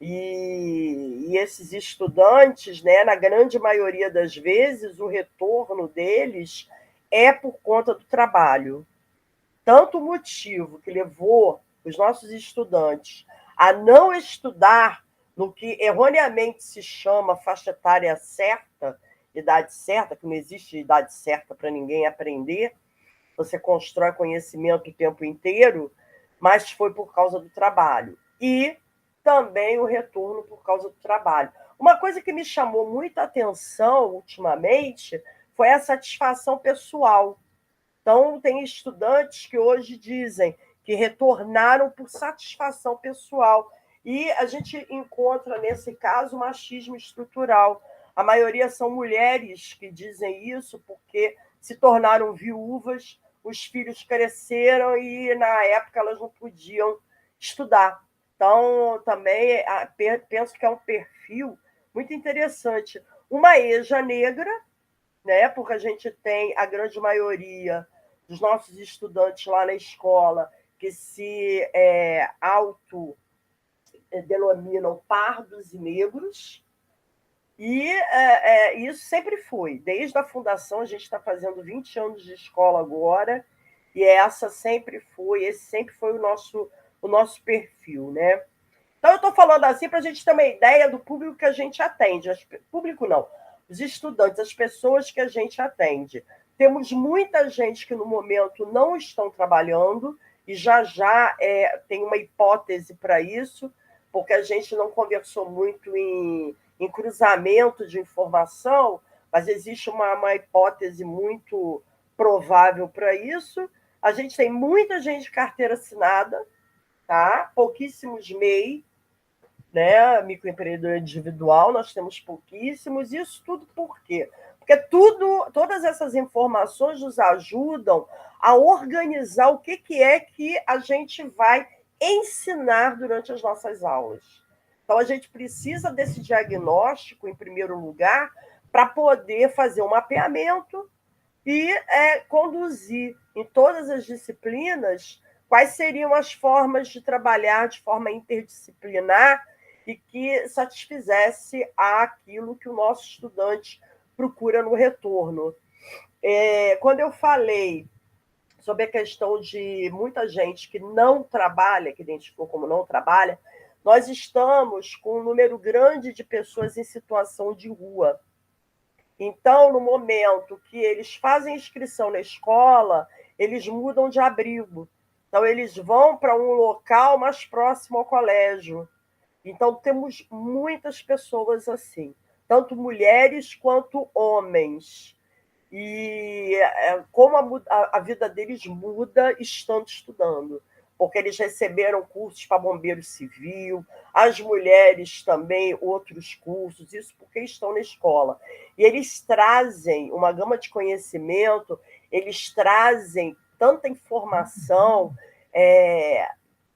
E esses estudantes, né, na grande maioria das vezes, o retorno deles é por conta do trabalho. Tanto o motivo que levou os nossos estudantes a não estudar no que erroneamente se chama faixa etária certa, idade certa, que não existe idade certa para ninguém aprender, você constrói conhecimento o tempo inteiro, mas foi por causa do trabalho. E também o retorno por causa do trabalho. Uma coisa que me chamou muita atenção ultimamente foi a satisfação pessoal. Então, tem estudantes que hoje dizem que retornaram por satisfação pessoal. E a gente encontra, nesse caso, machismo estrutural. A maioria são mulheres que dizem isso porque se tornaram viúvas, os filhos cresceram e, na época, elas não podiam estudar. Então, também penso que é um perfil muito interessante. Uma EJA negra, né? Porque a gente tem a grande maioria dos nossos estudantes lá na escola que se autodenominam pardos e negros, e isso sempre foi. Desde a fundação, a gente está fazendo 20 anos de escola agora, e esse sempre foi o nosso perfil, né? Então, eu estou falando assim para a gente ter uma ideia do público que a gente atende. Público não, os estudantes, as pessoas que a gente atende. Temos muita gente que no momento não estão trabalhando, e já tem uma hipótese para isso, porque a gente não conversou muito em cruzamento de informação, mas existe uma hipótese muito provável para isso. A gente tem muita gente de carteira assinada, tá? Pouquíssimos MEI, né? Microempreendedor individual, nós temos pouquíssimos. Isso tudo por quê? Porque todas essas informações nos ajudam a organizar o que é que a gente vai ensinar durante as nossas aulas. Então, a gente precisa desse diagnóstico, em primeiro lugar, para poder fazer um mapeamento e conduzir em todas as disciplinas quais seriam as formas de trabalhar de forma interdisciplinar e que satisfizesse aquilo que o nosso estudante procura no retorno. Quando eu falei sobre a questão de muita gente que não trabalha, que identificou como não trabalha, nós estamos com um número grande de pessoas em situação de rua. Então, no momento que eles fazem inscrição na escola, eles mudam de abrigo. Então, eles vão para um local mais próximo ao colégio. Então, temos muitas pessoas assim, tanto mulheres quanto homens. E como a vida deles muda estando estudando, porque eles receberam cursos para bombeiro civil, as mulheres também outros cursos, isso porque estão na escola. E eles trazem uma gama de conhecimento, eles trazem tanta informação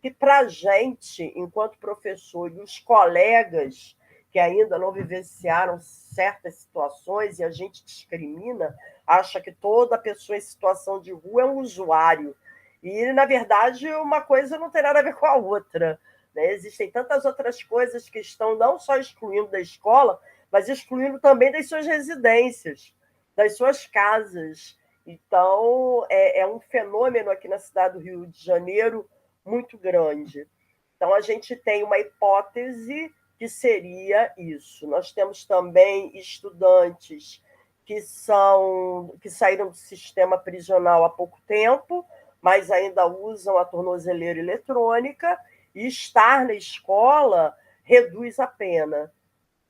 que para a gente, enquanto professor, e os colegas que ainda não vivenciaram certas situações e a gente discrimina, acha que toda pessoa em situação de rua é um usuário. E, na verdade, uma coisa não tem nada a ver com a outra, né? Existem tantas outras coisas que estão não só excluindo da escola, mas excluindo também das suas residências, das suas casas. Então, é um fenômeno aqui na cidade do Rio de Janeiro muito grande. Então, a gente tem uma hipótese que seria isso. Nós temos também estudantes que saíram do sistema prisional há pouco tempo, mas ainda usam a tornozeleira eletrônica, e estar na escola reduz a pena,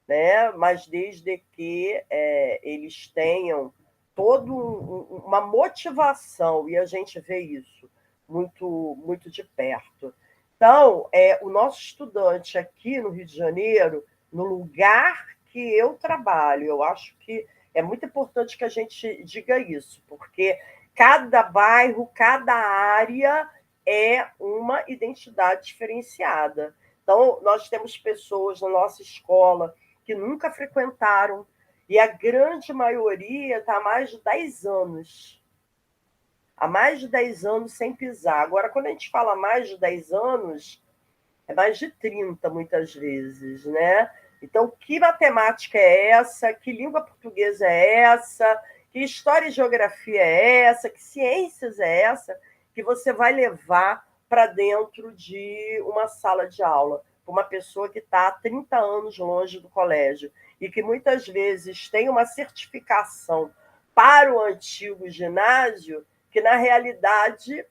né? Mas desde que eles tenham toda uma motivação, e a gente vê isso muito, muito de perto. Então, o nosso estudante aqui no Rio de Janeiro, no lugar que eu trabalho, eu acho que é muito importante que a gente diga isso, porque cada bairro, cada área é uma identidade diferenciada. Então, nós temos pessoas na nossa escola que nunca frequentaram, e a grande maioria está há mais de 10 anos. Há mais de 10 anos sem pisar. Agora, quando a gente fala mais de 10 anos, é mais de 30, muitas vezes, né? Então, que matemática é essa? Que língua portuguesa é essa? Que história e geografia é essa? Que ciências é essa que você vai levar para dentro de uma sala de aula? Uma pessoa que está há 30 anos longe do colégio e que muitas vezes tem uma certificação para o antigo ginásio que, na realidade,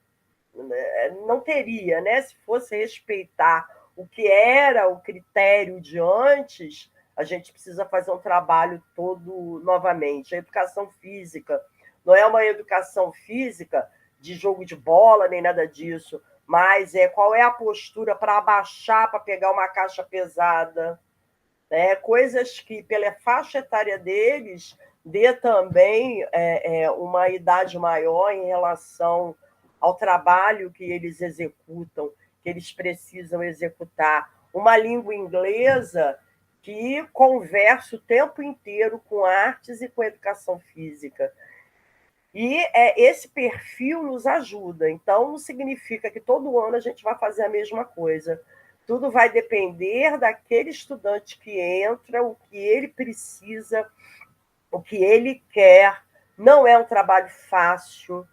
não teria, né? Se fosse respeitar o que era o critério de antes, a gente precisa fazer um trabalho todo novamente. A educação física não é uma educação física de jogo de bola, nem nada disso, mas qual é a postura para abaixar, para pegar uma caixa pesada, né? Coisas que, pela faixa etária deles, dê também uma idade maior em relação ao trabalho que eles executam, que eles precisam executar. Uma língua inglesa que conversa o tempo inteiro com artes e com educação física. E esse perfil nos ajuda. Então, não significa que todo ano a gente vai fazer a mesma coisa. Tudo vai depender daquele estudante que entra, o que ele precisa, o que ele quer. Não é um trabalho fácil,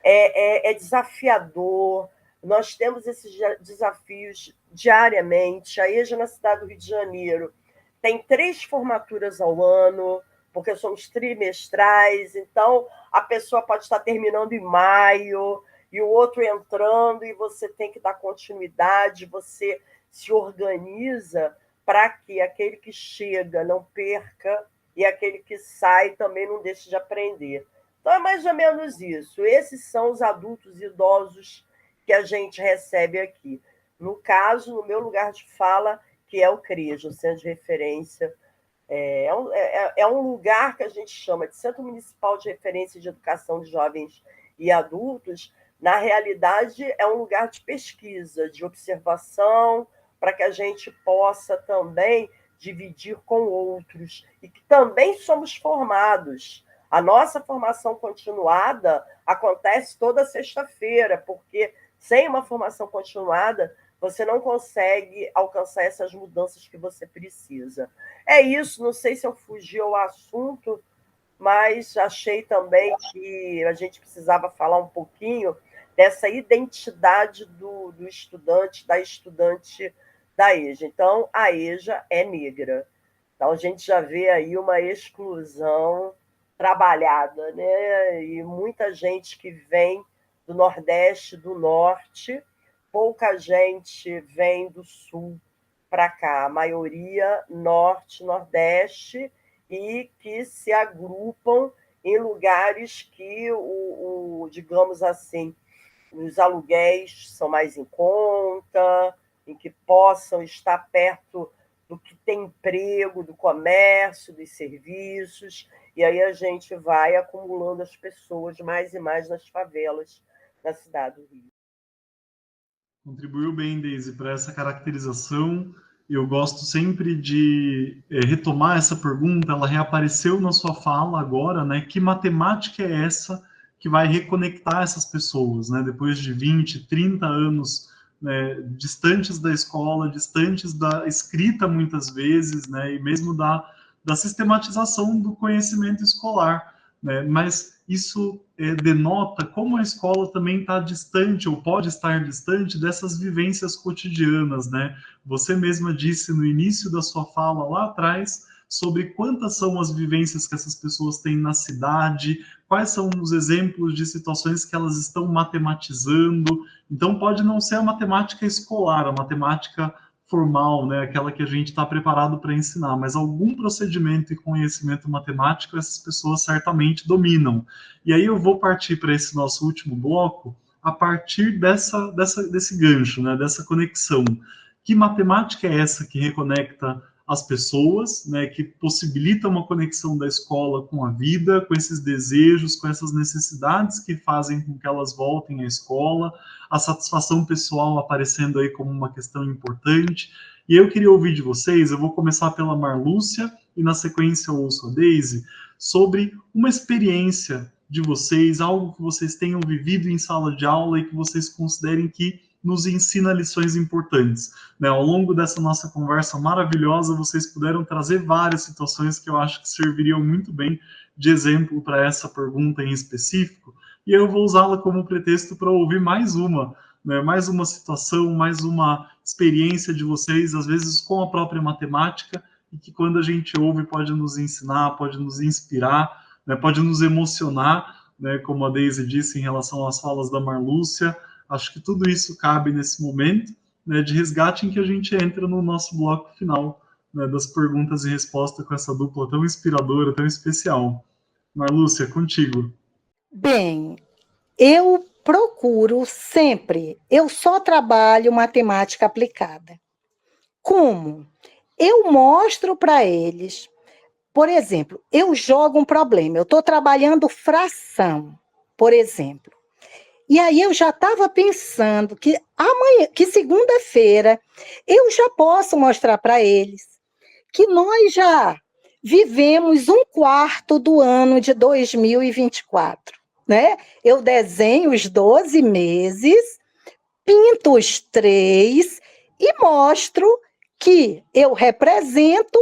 é desafiador. Nós temos esses desafios diariamente. A EJA, na cidade do Rio de Janeiro, tem 3 formaturas ao ano, porque somos trimestrais, então a pessoa pode estar terminando em maio e o outro entrando, e você tem que dar continuidade, você se organiza para que aquele que chega não perca e aquele que sai também não deixe de aprender. Então, é mais ou menos isso. Esses são os adultos idosos que a gente recebe aqui. No caso, no meu lugar de fala, que é o CREJA, o Centro de Referência. É um lugar que a gente chama de Centro Municipal de Referência de Educação de Jovens e Adultos. Na realidade, é um lugar de pesquisa, de observação, para que a gente possa também dividir com outros, e que também somos formados. A nossa formação continuada acontece toda sexta-feira, porque sem uma formação continuada, você não consegue alcançar essas mudanças que você precisa. É isso, não sei se eu fugi ao assunto, mas achei também que a gente precisava falar um pouquinho dessa identidade do estudante, da estudante da EJA. Então, a EJA é negra. Então, a gente já vê aí uma exclusão trabalhada, né? E muita gente que vem do Nordeste, do Norte, pouca gente vem do Sul para cá, a maioria Norte, Nordeste, e que se agrupam em lugares que, digamos assim, os aluguéis são mais em conta, em que possam estar perto do que tem emprego, do comércio, dos serviços, e aí a gente vai acumulando as pessoas mais e mais nas favelas da cidade do Rio. Contribuiu bem, Deise, para essa caracterização. Eu gosto sempre de retomar essa pergunta, ela reapareceu na sua fala agora, né? Que matemática é essa que vai reconectar essas pessoas, né? Depois de 20, 30 anos, né, distantes da escola, distantes da escrita muitas vezes, né? E mesmo da sistematização do conhecimento escolar, né? Mas isso denota como a escola também está distante, ou pode estar distante, dessas vivências cotidianas, né? Você mesma disse no início da sua fala lá atrás sobre quantas são as vivências que essas pessoas têm na cidade, quais são os exemplos de situações que elas estão matematizando. Então, pode não ser a matemática escolar, a matemática formal, né, aquela que a gente está preparado para ensinar, mas algum procedimento e conhecimento matemático essas pessoas certamente dominam. E aí eu vou partir para esse nosso último bloco a partir desse gancho, né, dessa conexão. Que matemática é essa que reconecta as pessoas, né, que possibilita uma conexão da escola com a vida, com esses desejos, com essas necessidades que fazem com que elas voltem à escola, a satisfação pessoal aparecendo aí como uma questão importante. E eu queria ouvir de vocês, eu vou começar pela Marlúcia e na sequência eu ouço a Daisy, sobre uma experiência de vocês, algo que vocês tenham vivido em sala de aula e que vocês considerem que nos ensina lições importantes. Né? Ao longo dessa nossa conversa maravilhosa, vocês puderam trazer várias situações que eu acho que serviriam muito bem de exemplo para essa pergunta em específico, e eu vou usá-la como pretexto para ouvir mais uma, né? Mais uma situação, mais uma experiência de vocês, às vezes com a própria matemática, e que quando a gente ouve pode nos ensinar, pode nos inspirar, né? Pode nos emocionar, né? Como a Daisy disse em relação às falas da Marlúcia. Acho que tudo isso cabe nesse momento, né, de resgate em que a gente entra no nosso bloco final, né, das perguntas e respostas com essa dupla tão inspiradora, tão especial. Marlúcia, contigo. Bem, eu procuro sempre, eu só trabalho matemática aplicada. Como? Eu mostro para eles, por exemplo, eu jogo um problema, eu estou trabalhando fração, por exemplo. E aí eu já estava pensando que amanhã, que segunda-feira, eu já posso mostrar para eles que nós já vivemos 1/4 do ano de 2024, né? Eu desenho os 12 meses, pinto os 3 e mostro que eu represento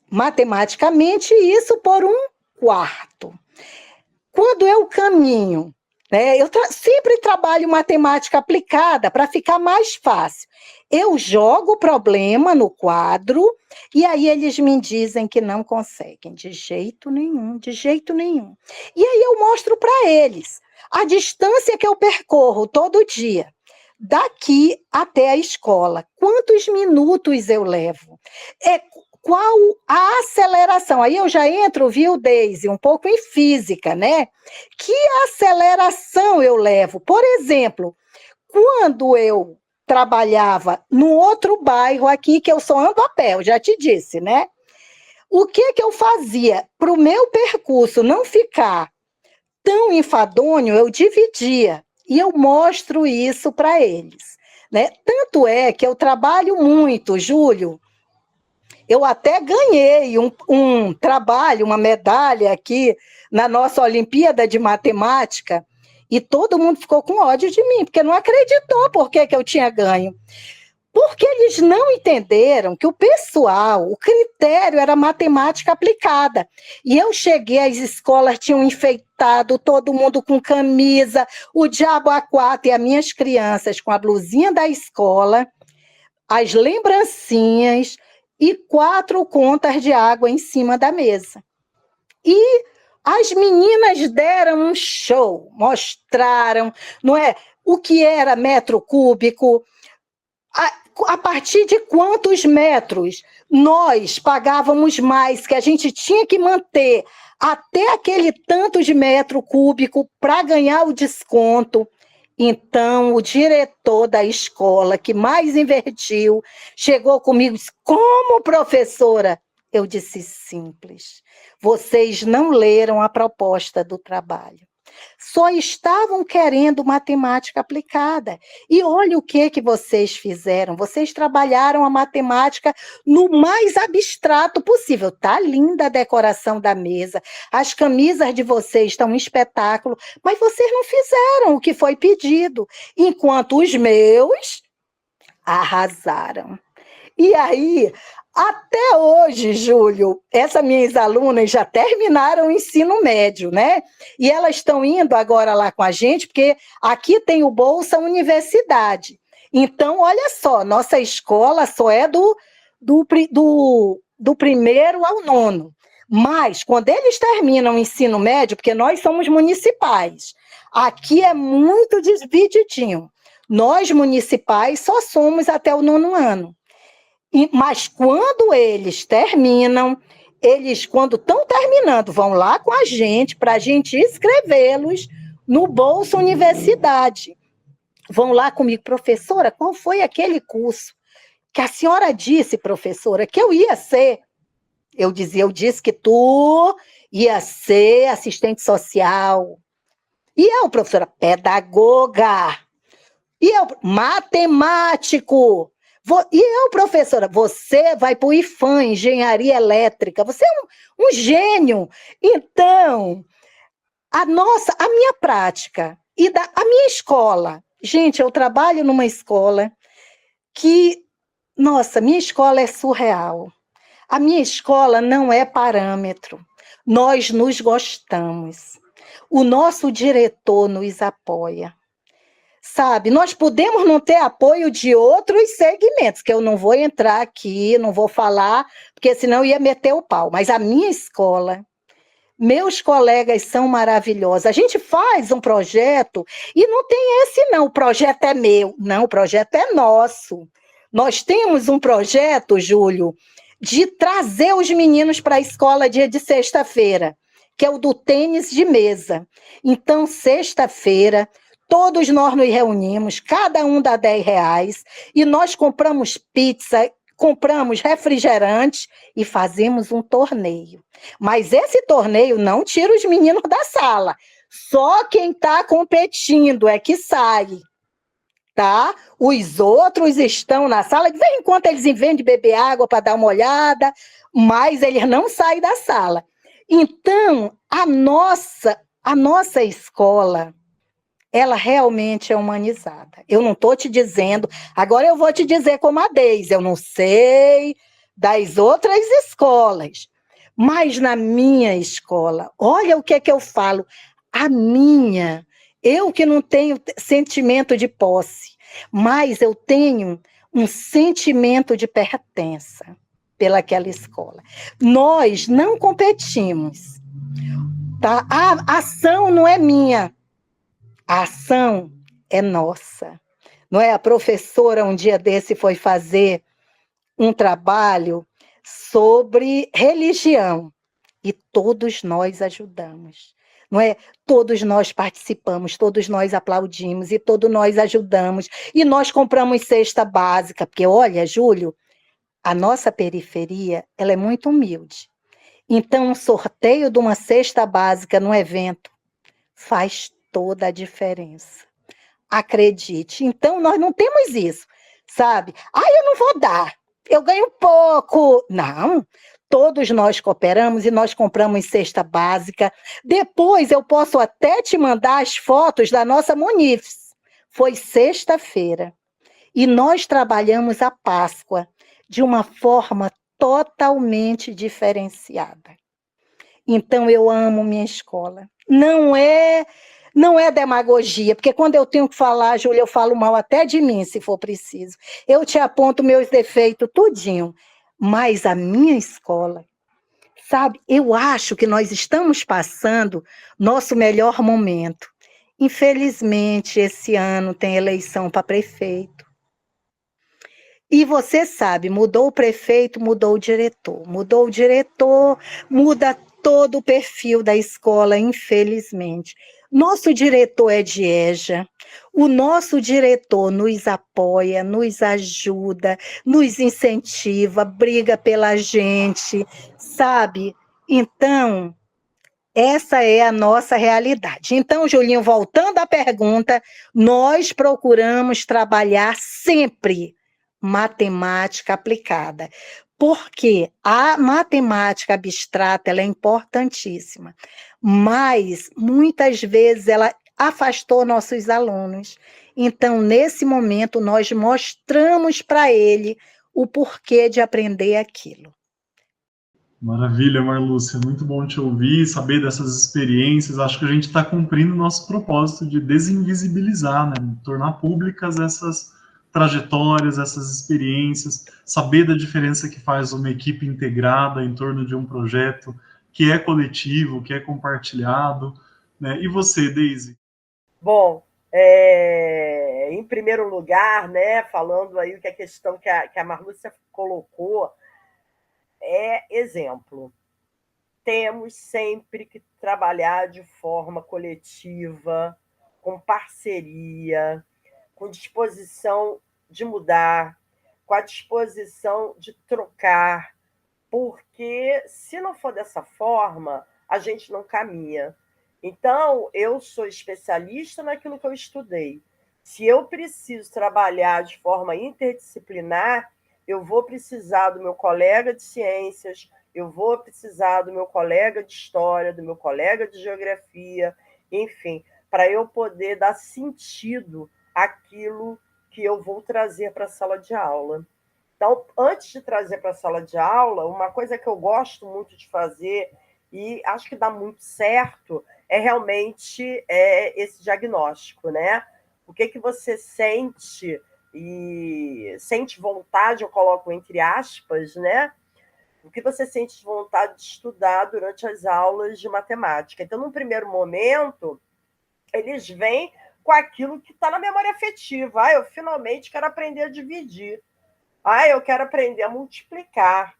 matematicamente isso por 1/4. Quando eu caminho, né, eu sempre trabalho matemática aplicada para ficar mais fácil. Eu jogo o problema no quadro e aí eles me dizem que não conseguem, de jeito nenhum, de jeito nenhum. E aí eu mostro para eles a distância que eu percorro todo dia, daqui até a escola, quantos minutos eu levo, qual a aceleração. Aí eu já entro, viu, Daisy, um pouco em física, né? Que aceleração eu levo? Por exemplo, quando eu trabalhava no outro bairro aqui, que eu só ando a pé, eu já te disse, né? O que eu fazia? Para o meu percurso não ficar tão enfadonho, eu dividia. E eu mostro isso para eles, né? Tanto é que eu trabalho muito, Júlio. Eu até ganhei um trabalho, uma medalha aqui na nossa Olimpíada de Matemática, e todo mundo ficou com ódio de mim, porque não acreditou por que eu tinha ganho. Porque eles não entenderam que o pessoal, o critério era matemática aplicada. E eu cheguei, as escolas tinham enfeitado, todo mundo com camisa, o diabo a quatro, e as minhas crianças com a blusinha da escola, as lembrancinhas e 4 contas de água em cima da mesa. E as meninas deram um show, mostraram, não é, o que era metro cúbico, a partir de quantos metros nós pagávamos mais, que a gente tinha que manter até aquele tanto de metro cúbico para ganhar o desconto. Então, o diretor da escola, que mais invertiu, chegou comigo e disse: como, professora? Eu disse: simples. Vocês não leram a proposta do trabalho. Só estavam querendo matemática aplicada. E olha o que vocês fizeram. Vocês trabalharam a matemática no mais abstrato possível. Tá linda a decoração da mesa. As camisas de vocês estão um espetáculo, mas vocês não fizeram o que foi pedido. Enquanto os meus arrasaram. E aí, até hoje, Júlio, essas minhas alunas já terminaram o ensino médio, né? E elas estão indo agora lá com a gente, porque aqui tem o Bolsa Universidade. Então, olha só, nossa escola só é do 1º ao 9º. Mas, quando eles terminam o ensino médio, porque nós somos municipais, aqui é muito divididinho. Nós, municipais, só somos até o 9º ano. Mas quando eles terminam, quando estão terminando, vão lá com a gente, para a gente inscrevê-los no Bolsa Universidade. Vão lá comigo, professora, qual foi aquele curso que a senhora disse, professora, que eu ia ser? Eu disse que tu ia ser assistente social. E eu, professora, pedagoga. E eu, matemático. E eu, professora, você vai para o IFAM, engenharia elétrica. Você é um gênio. Então, a minha prática e a minha escola. Gente, eu trabalho numa escola que, nossa, minha escola é surreal. A minha escola não é parâmetro. Nós nos gostamos. O nosso diretor nos apoia. Sabe, nós podemos não ter apoio de outros segmentos, que eu não vou entrar aqui, não vou falar, porque senão eu ia meter o pau. Mas a minha escola, meus colegas são maravilhosos. A gente faz um projeto e não tem esse não, o projeto é meu. Não, o projeto é nosso. Nós temos um projeto, Júlio, de trazer os meninos para a escola dia de sexta-feira, que é o do tênis de mesa. Então, sexta-feira, todos nós nos reunimos, cada um dá R$10, e nós compramos pizza, compramos refrigerante e fazemos um torneio. Mas esse torneio não tira os meninos da sala. Só quem está competindo é que sai. Tá? Os outros estão na sala, de vez em quando eles vêm de beber água para dar uma olhada, mas eles não saem da sala. Então, a nossa escola, ela realmente é humanizada. Eu não estou te dizendo, agora eu vou te dizer como a Deise, eu não sei das outras escolas, mas na minha escola, olha o que é que eu falo, a minha, eu que não tenho sentimento de posse, mas eu tenho um sentimento de pertença pelaquela escola. Nós não competimos, tá? A ação não é minha, a ação é nossa. Não é? A professora, um dia desse, foi fazer um trabalho sobre religião e todos nós ajudamos. Não é? Todos nós participamos, todos nós aplaudimos e todos nós ajudamos. E nós compramos cesta básica, porque, olha, Júlio, a nossa periferia, ela é muito humilde. Então, um sorteio de uma cesta básica num evento faz toda a diferença. Acredite. Então, nós não temos isso, sabe? Eu não vou dar, eu ganho pouco. Não. Todos nós cooperamos e nós compramos cesta básica. Depois eu posso até te mandar as fotos da nossa Munifes. Foi sexta-feira. E nós trabalhamos a Páscoa de uma forma totalmente diferenciada. Então, eu amo minha escola. Não é demagogia, porque quando eu tenho que falar, Júlia, eu falo mal até de mim, se for preciso. Eu te aponto meus defeitos, tudinho. Mas a minha escola, sabe, eu acho que nós estamos passando nosso melhor momento. Infelizmente, esse ano tem eleição para prefeito. E você sabe, mudou o prefeito, mudou o diretor. Mudou o diretor, muda todo o perfil da escola, infelizmente. Nosso diretor é de EJA, o nosso diretor nos apoia, nos ajuda, nos incentiva, briga pela gente, sabe? Então, essa é a nossa realidade. Então, Julinho, voltando à pergunta, nós procuramos trabalhar sempre matemática aplicada, porque a matemática abstrata ela é importantíssima, mas muitas vezes ela afastou nossos alunos. Então, nesse momento, nós mostramos para ele o porquê de aprender aquilo. Maravilha, Marlúcia, muito bom te ouvir, saber dessas experiências. Acho que a gente está cumprindo o nosso propósito de desinvisibilizar, né? Tornar públicas essas trajetórias, essas experiências, saber da diferença que faz uma equipe integrada em torno de um projeto que é coletivo, que é compartilhado, né? E você, Deise? Bom, em primeiro lugar, né, falando aí que a questão que a Marlúcia colocou é exemplo. Temos sempre que trabalhar de forma coletiva, com parceria, com disposição de mudar, com a disposição de trocar, porque se não for dessa forma, a gente não caminha. Então, eu sou especialista naquilo que eu estudei. Se eu preciso trabalhar de forma interdisciplinar, eu vou precisar do meu colega de ciências, eu vou precisar do meu colega de história, do meu colega de geografia, enfim, para eu poder dar sentido àquilo que eu vou trazer para a sala de aula. Então, antes de trazer para a sala de aula, uma coisa que eu gosto muito de fazer e acho que dá muito certo é realmente esse diagnóstico, né? O que você sente e sente vontade, eu coloco entre aspas, né? O que você sente vontade de estudar durante as aulas de matemática. Então, num primeiro momento, eles vêm com aquilo que está na memória afetiva. Eu finalmente quero aprender a dividir. Eu quero aprender a multiplicar.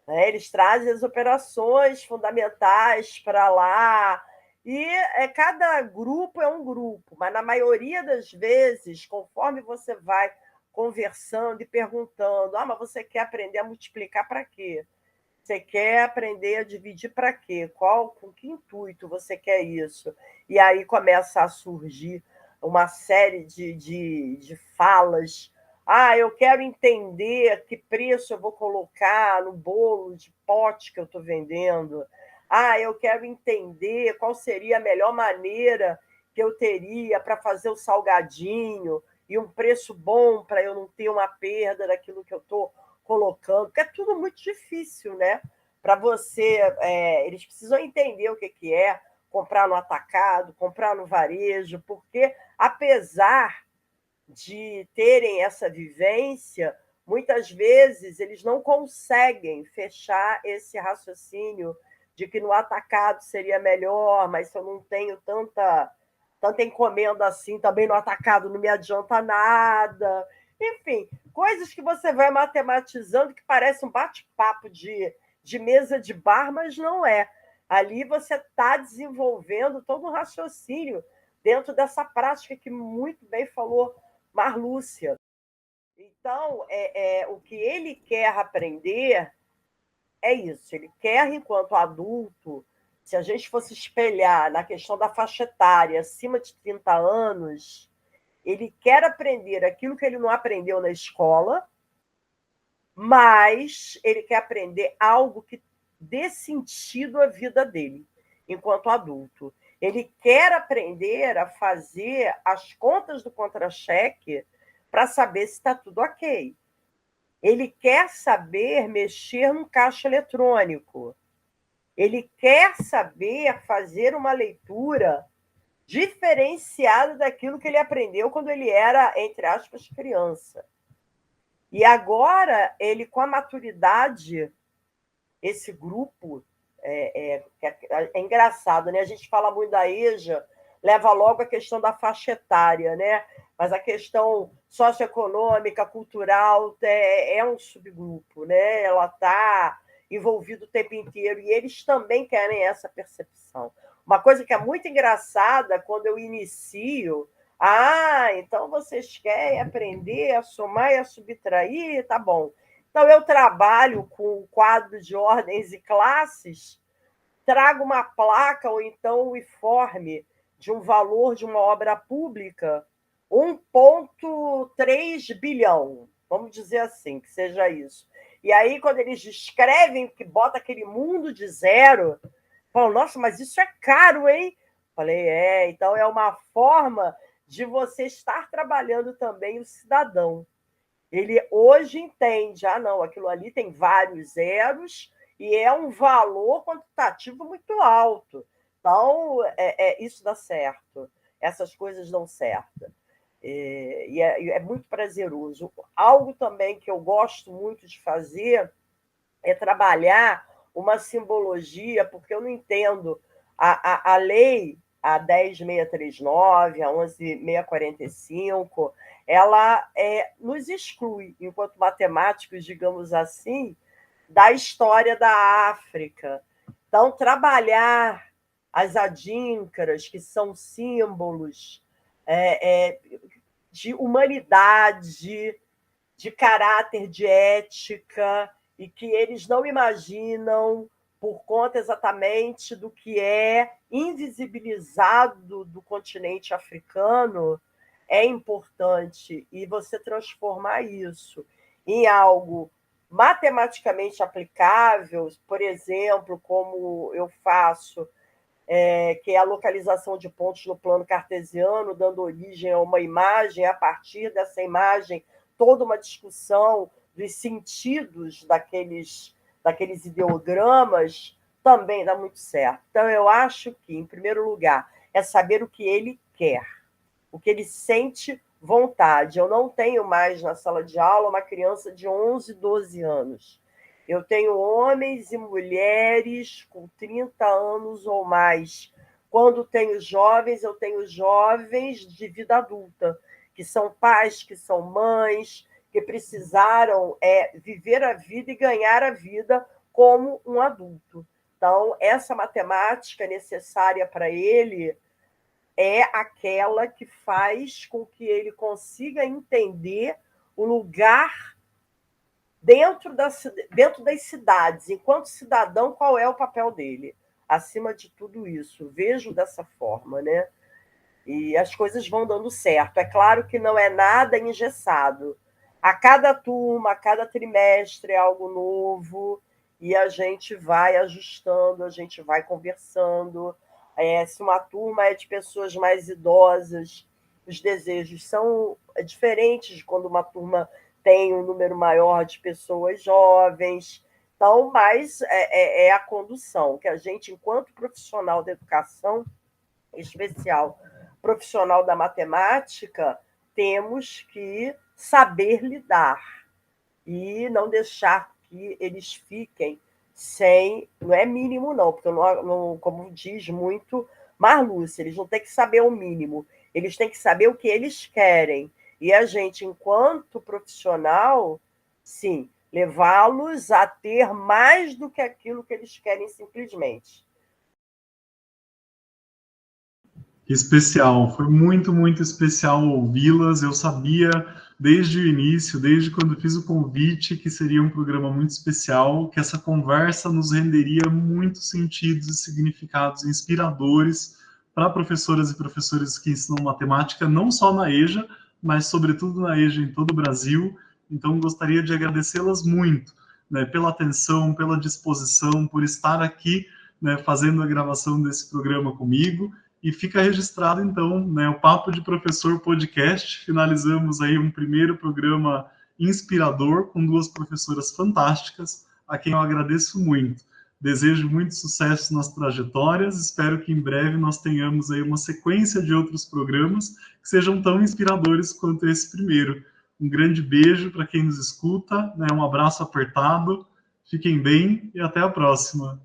Eles trazem as operações fundamentais para lá. E cada grupo é um grupo, mas na maioria das vezes, conforme você vai conversando e perguntando, mas você quer aprender a multiplicar para quê? Você quer aprender a dividir para quê? Com que intuito você quer isso? E aí começa a surgir uma série de falas. Eu quero entender que preço eu vou colocar no bolo de pote que eu estou vendendo. Eu quero entender qual seria a melhor maneira que eu teria para fazer o salgadinho e um preço bom para eu não ter uma perda daquilo que eu estou colocando, porque é tudo muito difícil, né? Para você, eles precisam entender o que é comprar no atacado, comprar no varejo, porque apesar de terem essa vivência, muitas vezes eles não conseguem fechar esse raciocínio de que no atacado seria melhor, mas se eu não tenho tanta encomenda assim, também no atacado não me adianta nada. Enfim, coisas que você vai matematizando que parece um bate-papo de mesa de bar, mas não é. Ali você está desenvolvendo todo um raciocínio dentro dessa prática que muito bem falou Marlúcia. Então, o que ele quer aprender é isso. Ele quer, enquanto adulto, se a gente fosse espelhar na questão da faixa etária acima de 30 anos, ele quer aprender aquilo que ele não aprendeu na escola, mas ele quer aprender algo que dê sentido à vida dele, enquanto adulto. Ele quer aprender a fazer as contas do contra-cheque para saber se está tudo ok. Ele quer saber mexer no caixa eletrônico. Ele quer saber fazer uma leitura diferenciada daquilo que ele aprendeu quando ele era, entre aspas, criança. E agora, ele, com a maturidade, esse grupo, é engraçado, né? A gente fala muito da EJA, leva logo a questão da faixa etária, né? Mas a questão socioeconômica, cultural, é um subgrupo, né? Ela está envolvida o tempo inteiro, e eles também querem essa percepção. Uma coisa que é muito engraçada, quando eu inicio, então vocês querem aprender a somar e a subtrair? Tá bom. Então, eu trabalho com o quadro de ordens e classes, trago uma placa ou então um informe de um valor de uma obra pública, 1,3 bilhão, vamos dizer assim, que seja isso. E aí, quando eles descrevem, que bota aquele mundo de zero, falam, nossa, mas isso é caro, hein? Falei, então é uma forma de você estar trabalhando também o cidadão. Ele hoje entende, não, aquilo ali tem vários zeros e é um valor quantitativo muito alto. Então, isso dá certo. Essas coisas dão certo. E é muito prazeroso. Algo também que eu gosto muito de fazer é trabalhar uma simbologia, porque eu não entendo a lei, a 10.639, a 11.645, ela nos exclui, enquanto matemáticos, digamos assim, da história da África. Então, trabalhar as adíncaras, que são símbolos de humanidade, de caráter, de ética, e que eles não imaginam por conta exatamente do que é invisibilizado do continente africano, é importante. E você transformar isso em algo matematicamente aplicável, por exemplo, como eu faço, que é a localização de pontos no plano cartesiano, dando origem a uma imagem, a partir dessa imagem, toda uma discussão dos sentidos daqueles ideogramas, também dá muito certo. Então, eu acho que, em primeiro lugar, é saber o que ele quer, o que ele sente vontade. Eu não tenho mais na sala de aula uma criança de 11, 12 anos. Eu tenho homens e mulheres com 30 anos ou mais. Quando tenho jovens, eu tenho jovens de vida adulta, que são pais, que são mães, que precisaram viver a vida e ganhar a vida como um adulto. Então, essa matemática necessária para ele é aquela que faz com que ele consiga entender o lugar dentro das cidades. Enquanto cidadão, qual é o papel dele? Acima de tudo isso, vejo dessa forma, né? E as coisas vão dando certo. É claro que não é nada engessado. A cada turma, a cada trimestre é algo novo, e a gente vai ajustando, a gente vai conversando. Se uma turma é de pessoas mais idosas, os desejos são diferentes de quando uma turma tem um número maior de pessoas jovens. Então, mas é a condução, que a gente, enquanto profissional da educação, em especial profissional da matemática, temos que saber lidar e não deixar que eles fiquem sem, não é mínimo não, porque não, como diz muito Marlúcia, eles não têm que saber o mínimo, eles têm que saber o que eles querem. E a gente, enquanto profissional, sim, levá-los a ter mais do que aquilo que eles querem simplesmente. Especial, foi muito, muito especial ouvi-las. Eu sabia desde o início, desde quando fiz o convite, que seria um programa muito especial, que essa conversa nos renderia muitos sentidos e significados inspiradores para professoras e professores que ensinam matemática, não só na EJA, mas sobretudo na EJA em todo o Brasil. Então, gostaria de agradecê-las muito, né, pela atenção, pela disposição, por estar aqui, né, fazendo a gravação desse programa comigo. E fica registrado, então, né, o Papo de Professor Podcast. Finalizamos aí um primeiro programa inspirador com duas professoras fantásticas, a quem eu agradeço muito. Desejo muito sucesso nas trajetórias, espero que em breve nós tenhamos aí uma sequência de outros programas que sejam tão inspiradores quanto esse primeiro. Um grande beijo para quem nos escuta, né, um abraço apertado, fiquem bem e até a próxima.